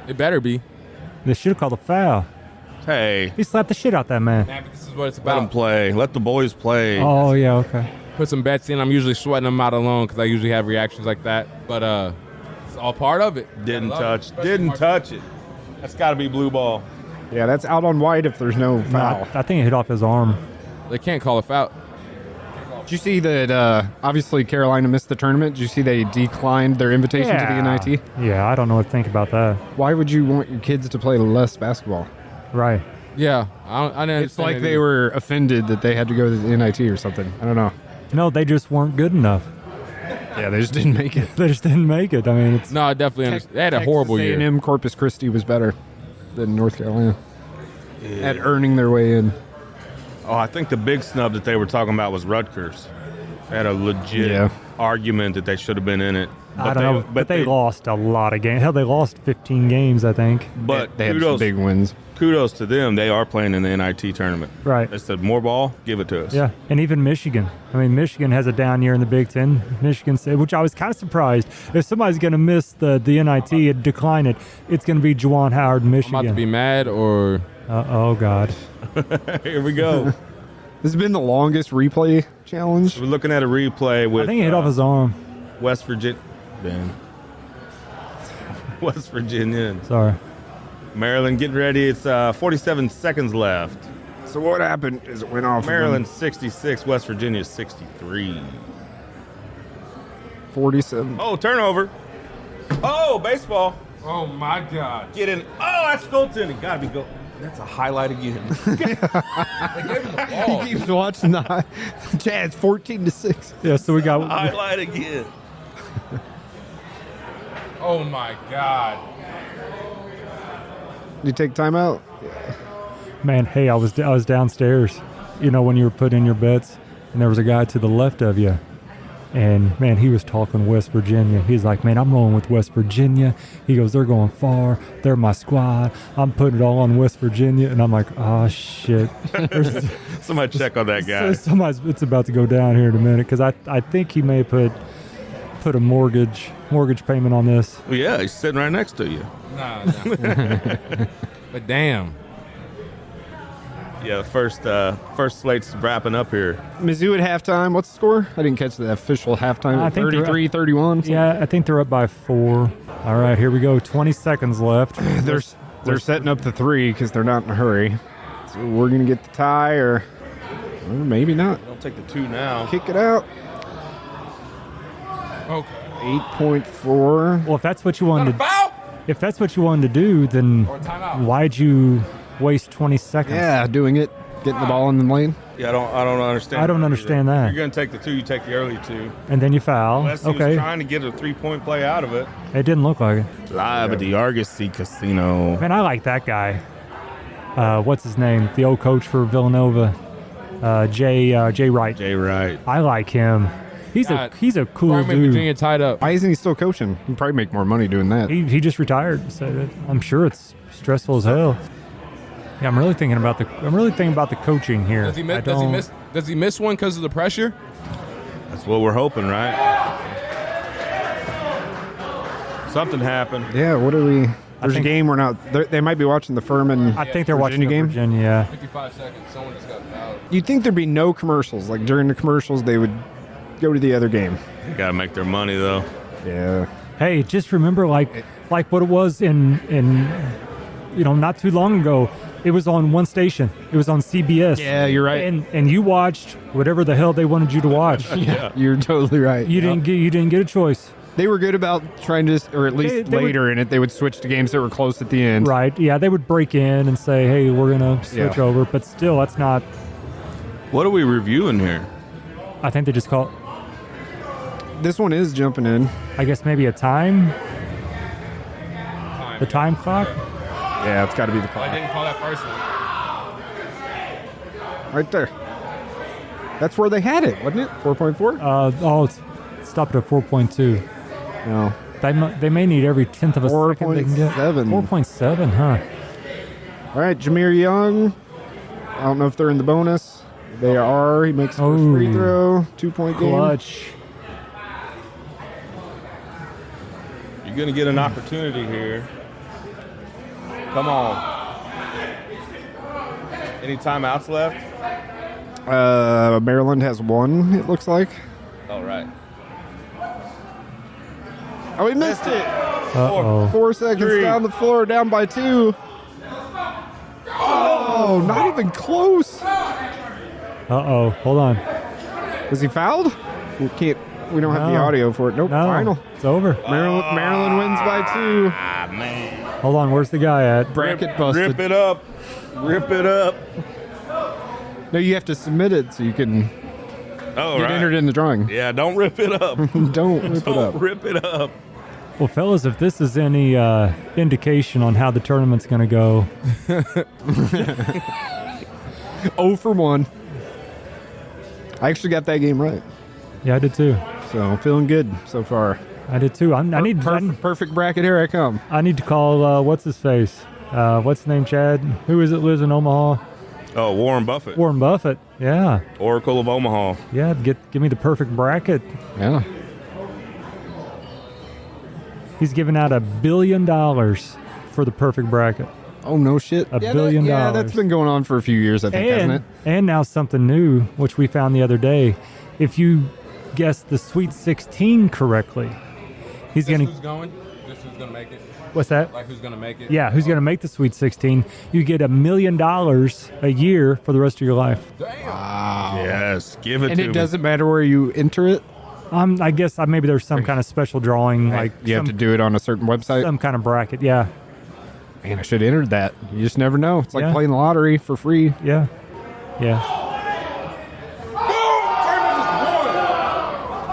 It better be. They should have called a foul. Hey. He slapped the shit out that man. Nah, but this is what it's Let about. them play. Let the boys play. Oh, yeah, okay. put some bets in. I'm usually sweating them out alone because I usually have reactions like that. But it's all part of it. Didn't touch it. That's got to be blue ball. Yeah, that's out on white if there's no foul. I think it hit off his arm. They can't call a foul. Did you see that obviously Carolina missed the tournament? Did you see they declined their invitation to the NIT? Yeah, I don't know what to think about that. Why would you want your kids to play less basketball? Right. Yeah, I didn't. It's like they were offended that they had to go to the NIT or something. I don't know. No, they just weren't good enough. Yeah, they just didn't make it. They just didn't make it. I mean, it's No, I definitely understand. They had a horrible year. A&M Corpus Christi was better than North Carolina at earning their way in. Oh, I think the big snub that they were talking about was Rutgers. They had a legit argument that they should have been in it. I don't know, but they lost a lot of games. Hell, they lost 15 games, I think. But they had some big wins. Kudos to them. They are playing in the NIT tournament. Right. They said, more ball, give it to us. Yeah, and even Michigan. I mean, Michigan has a down year in the Big Ten. Michigan, which I was kind of surprised. If somebody's going to miss the NIT and decline it, it's going to be Juwan Howard, Michigan. I'm about to be mad or... oh, God. Here we go. This has been the longest replay challenge. We're looking at a replay with... I think he hit off his arm. West Virginia. West Virginia. Sorry. Maryland getting ready. It's 47 seconds left. So what happened is it went off. Maryland 66, West Virginia 63. 47. Oh, turnover. Oh, baseball. Oh, my God. Get in. Oh, that's goaltending. Got to be goal. That's a highlight again. They gave him the ball. He keeps watching the Chad. 14-6. Yeah, so we got highlight again. Oh, my God. Did you take timeout? Man, hey, I was downstairs, when you were putting in your bets, and there was a guy to the left of you. And, man, he was talking West Virginia. He's like, man, I'm rolling with West Virginia. He goes, they're going far. They're my squad. I'm putting it all on West Virginia. And I'm like, oh, shit. Somebody check on that guy. It's about to go down here in a minute because I think he may put a mortgage payment on this. Well, yeah, he's sitting right next to you. Nah. But damn. Yeah, the first slate's wrapping up here. Mizzou at halftime. What's the score? I didn't catch the official halftime. I think 33-31. Yeah, I think they're up by 4. All right, here we go. 20 seconds left. They're setting up the 3 because they're not in a hurry. So we're going to get the tie or maybe not. Don't take the 2 now. Kick it out. Okay. 8.4. Well, if that's what you wanted to do, then why'd you waste 20 seconds? Yeah, doing it, getting the ball in the lane. Yeah, I don't understand. I don't understand that. You're going to take the 2, you take the early 2. And then you foul. Unless he was trying to get a 3-point play out of it. It didn't look like it. Live at the Argosy Casino. Man, I like that guy. What's his name? The old coach for Villanova. Jay Wright. Jay Wright. I like him. He's a cool dude. Virginia tied up. Why isn't he still coaching? He'd probably make more money doing that. He just retired, so I'm sure it's stressful as hell. Yeah, I'm really thinking about the coaching here. Does he miss one because of the pressure? That's what we're hoping, right? Something happened. Yeah, what are we? There's a game we're not. They might be watching the Furman. I think they're watching the game. Virginia. Yeah. 55 seconds. Someone just got fouled. You'd think there'd be no commercials. Like during the commercials, they would go to the other game. They got to make their money, though. Yeah. Hey, just remember, like what it was in not too long ago. It was on one station. It was on CBS. Yeah, you're right. And you watched whatever the hell they wanted you to watch. Yeah, you're totally right. You didn't get a choice. They were good about trying to, or at least later in it, they would switch to games that were close at the end. Right. Yeah, they would break in and say, "Hey, we're gonna switch over," but still, that's not. What are we reviewing here? I think they just call. This one is jumping in. I guess maybe a time. The time clock. Yeah, it's got to be the clock. I didn't call that first one. Right there. That's where they had it, wasn't it? 4.4? It's stopped at 4.2. No. They may need every 10th of a second they can get. 4.7, huh? All right, Jameer Young. I don't know if they're in the bonus. They are. He makes the first free throw. 2-point game. Clutch. You're going to get an opportunity here. Come on. Any timeouts left? Maryland has 1, it looks like. All right. Oh, he missed it. Uh-oh. 4 seconds 3. down the floor, down by 2. Oh, not even close. Uh-oh. Hold on. Was he fouled? We don't have the No. audio for it. Nope, No. final. It's over. Maryland wins by 2. Ah, man. Hold on. Where's the guy at? Bracket busted. Rip it up. Rip it up. No, you have to submit it so you can Oh, get right. entered in the drawing. Yeah, don't rip it up. Don't rip it up. Don't rip it up. Well, fellas, if this is any indication on how the tournament's going to go, 0 for 1. I actually got that game right. yeah, I did too. So I'm feeling good so far. I did too. I need Perfect bracket, here I come. I need to call what's his face? What's his name? Chad? Who is it? Lives in Omaha? Oh, Warren Buffett. Warren Buffett. Yeah, Oracle of Omaha. yeah. Give me the perfect bracket. Yeah. He's giving out $1 billion for the perfect bracket. Oh, no shit. $1 billion. Yeah, that's been going on for a few years, I think, hasn't it? And now something new, which we found the other day. If you guess the Sweet 16 correctly, he's going to... Who's going? This who's going to make it? What's that? Like who's going to make it? Yeah, who's going to make the Sweet 16? You get $1 million a year for the rest of your life. Wow. Yes, give it And to it me. doesn't matter where you enter it? I guess maybe there's some kind of special drawing, like You have to do it on a certain website? some kind of bracket. Yeah, Man, I should have entered that. You just never know. It's like Yeah. playing the lottery for free. yeah, yeah.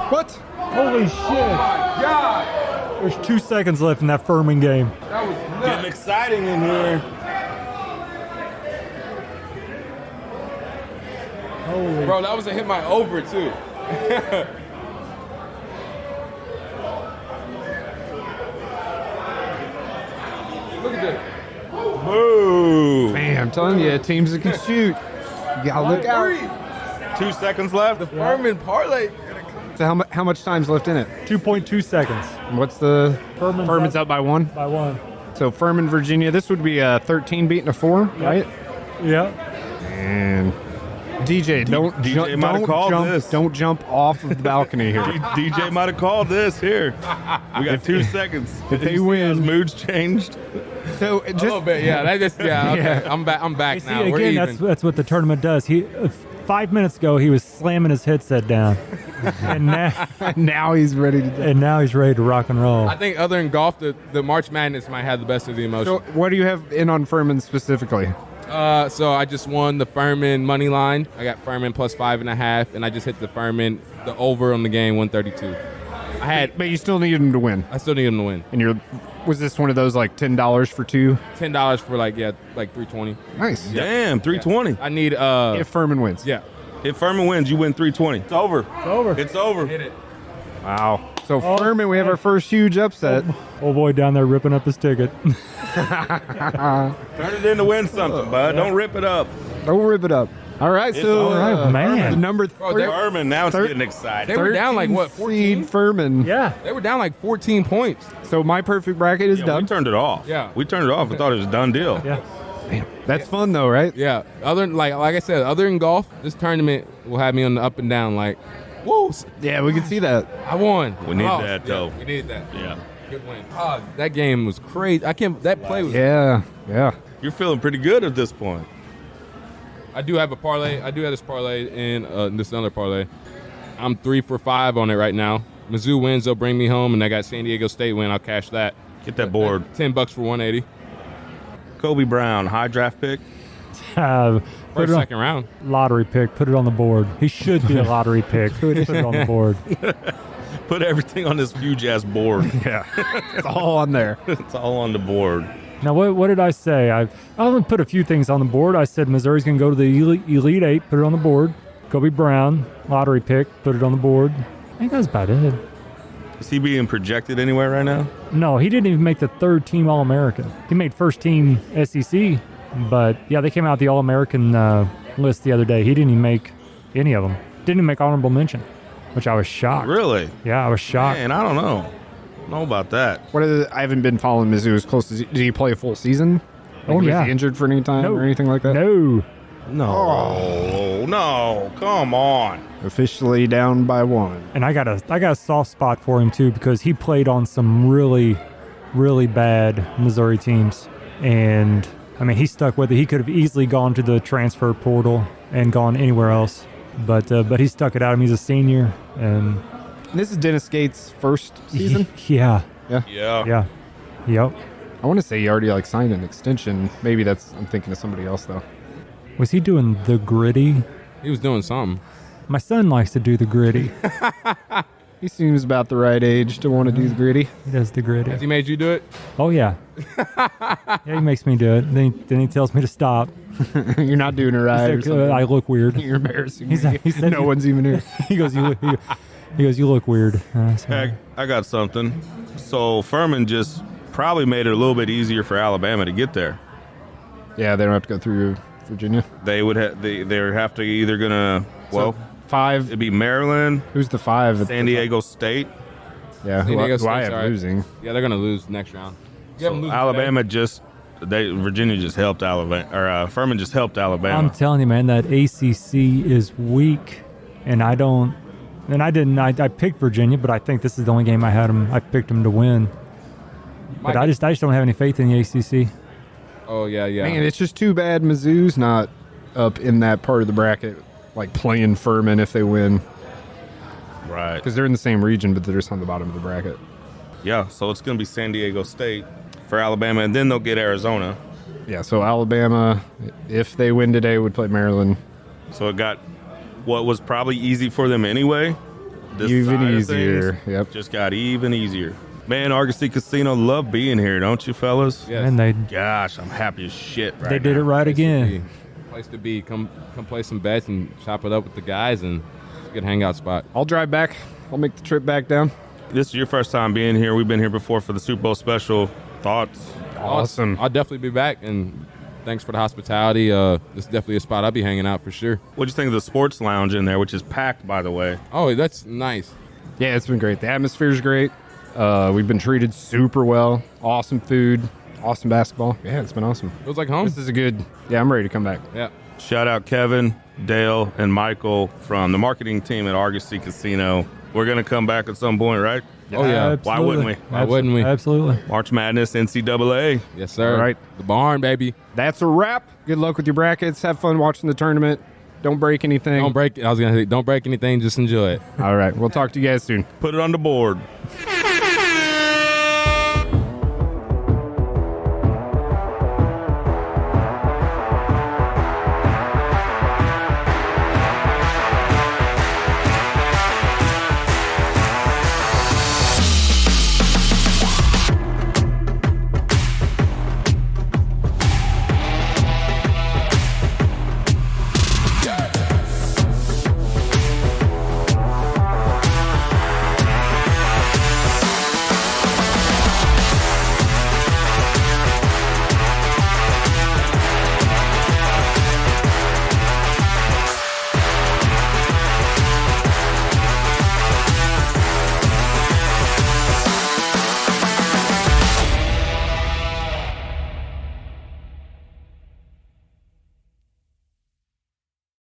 What? Holy shit! There's 2 seconds left in that Furman game. That was nuts. Getting exciting in here. Holy. Bro, that was a hit my over, too. Look at this. Boo. Man, I'm telling you, teams that can shoot. You gotta look out. 2 seconds left. The Furman parlay. So how much time's left in it? 2.2 seconds. And what's the... Furman's up by 1? by 1. So Furman, Virginia, this would be a 13 beating a 4, right? Yeah. And DJ, DJ might have called this. Don't jump off of the balcony here. DJ might have called this here. We got 2 seconds. If they You see how his win- mood's changed. So A little bit, yeah. That just, yeah, okay. Yeah. I'm back See, now. We're again, even. that's what the tournament does. He 5 minutes ago he was slamming his headset down, and now he's ready to... now he's ready to rock and roll. I think other than golf, the March Madness might have the best of the emotion. So what do you have in on Furman specifically? So I just won the Furman money line. I got Furman plus 5.5, and I just hit the Furman, the over on the game, 132. But you still need him to win. I still need him to win. And was this one of those like $10 for 2? $10 for like 320. Nice. Damn, 320. I need If Furman wins. yeah. If Furman wins, you win 320. It's over. It's over. It's over. Hit it. Wow. So Furman, we have our first huge upset. Old boy down there ripping up his ticket. Turn it in to win something, bud. Don't rip it up. Don't rip it up. All right, so all right, man. the number Bro, 3 Furman, now it's getting exciting. They were down like what, 14? Furman. Yeah. They were down like 14 points. So my perfect bracket is Yeah, done. we turned it off. Yeah. We turned it off. I thought it was a done deal. Yeah. That's fun though, right? Yeah. Other than like I said, other than golf, this tournament will have me on the up and down. Like, woo! Yeah, we can see that. I won. We need Oh, that, though. Yeah, we needed that. Yeah. Good win. Oh, that game was crazy. That play was. Yeah. You're feeling pretty good at this point. I do have a parlay. I do have this parlay and this other parlay. I'm 3 for 5 on it right now. Mizzou wins, they'll bring me home, and I got San Diego State win. I'll cash that. Get that board. $10 for 180. Kobe Brown, high draft pick. Put First, it on- second round. Lottery pick. Put it on the board. He should be a lottery pick. Put it on the board. Put everything on this huge ass board. Yeah. It's all on there. It's all on the board. Now, what did I say? I only put a few things on the board. I said Missouri's going to go to the Elite Eight. Put it on the board. Kobe Brown, lottery pick. Put it on the board. I think that's about it. Is he being projected anywhere right now? No, he didn't even make the third team All-American. He made first team SEC, but yeah, they came out the All-American list the other day. He didn't even make any of them. Didn't even make honorable mention, which I was shocked. Really? Yeah, I was shocked. Man, I don't know. Know about that. I haven't been following Mizzou as close as did he play a full season? Oh, was yeah. he injured for any time or anything like that? No. No. no, come on. Officially down by 1. And I got a soft spot for him too because he played on some really, really bad Missouri teams, and I mean he stuck with it. He could have easily gone to the transfer portal and gone anywhere else, but he stuck it out. I mean, he's a senior, and this is Dennis Gates' first season. Yeah. Yep. I want to say he already signed an extension. Maybe I'm thinking of somebody else though. Was he doing the gritty? He was doing something. My son likes to do the gritty. He seems about the right age to want to do the gritty. He does the gritty. Has he made you do it? Oh, yeah. Yeah, he makes me do it. Then he tells me to stop. You're not doing it right. Or something. I look weird. You're embarrassing he said, no one's even here. He goes, you look weird. Hey, I got something. So Furman just probably made it a little bit easier for Alabama to get there. Yeah, they don't have to go through Virginia. They would have. They would have to either gonna. Well, 5. It'd be Maryland. Who's the 5? San Diego State. Yeah, who I have losing. Yeah, they're gonna lose next round. So Alabama Virginia just helped Alabama, or Furman just helped Alabama. I'm telling you, man, that ACC is weak, and I picked Virginia, but I think this is the only game I picked them to win. But I just don't have any faith in the ACC. Oh yeah. Man, it's just too bad Mizzou's not up in that part of the bracket, playing Furman if they win. Right. Because they're in the same region, but they're just on the bottom of the bracket. Yeah, so it's going to be San Diego State for Alabama, and then they'll get Arizona. Yeah, so Alabama, if they win today, would play Maryland. So it got what was probably easy for them anyway. Even easier. Yep. Just got even easier. Man, Argosy Casino, love being here, don't you, fellas? Yes. And gosh, I'm happy as shit right now. They did it right again. Place to be. Come play some bets and chop it up with the guys, and it's a good hangout spot. I'll drive back. I'll make the trip back down. This is your first time being here. We've been here before for the Super Bowl special. Thoughts? Awesome. I'll definitely be back, and thanks for the hospitality. This is definitely a spot I'll be hanging out for sure. What'd you think of the sports lounge in there, which is packed, by the way? Oh, that's nice. Yeah, it's been great. The atmosphere's great. We've been treated super well. Awesome food. Awesome basketball. Yeah, it's been awesome. Feels like home. This is I'm ready to come back. Yeah. Shout out Kevin, Dale, and Michael from the marketing team at Argosy Casino. We're going to come back at some point, right? Oh, yeah. Absolutely. Why wouldn't we? Why wouldn't we? Absolutely. March Madness, NCAA. Yes, sir. All right. The barn, baby. That's a wrap. Good luck with your brackets. Have fun watching the tournament. Don't break anything. I was going to say, don't break anything. Just enjoy it. All right. We'll talk to you guys soon. Put it on the board.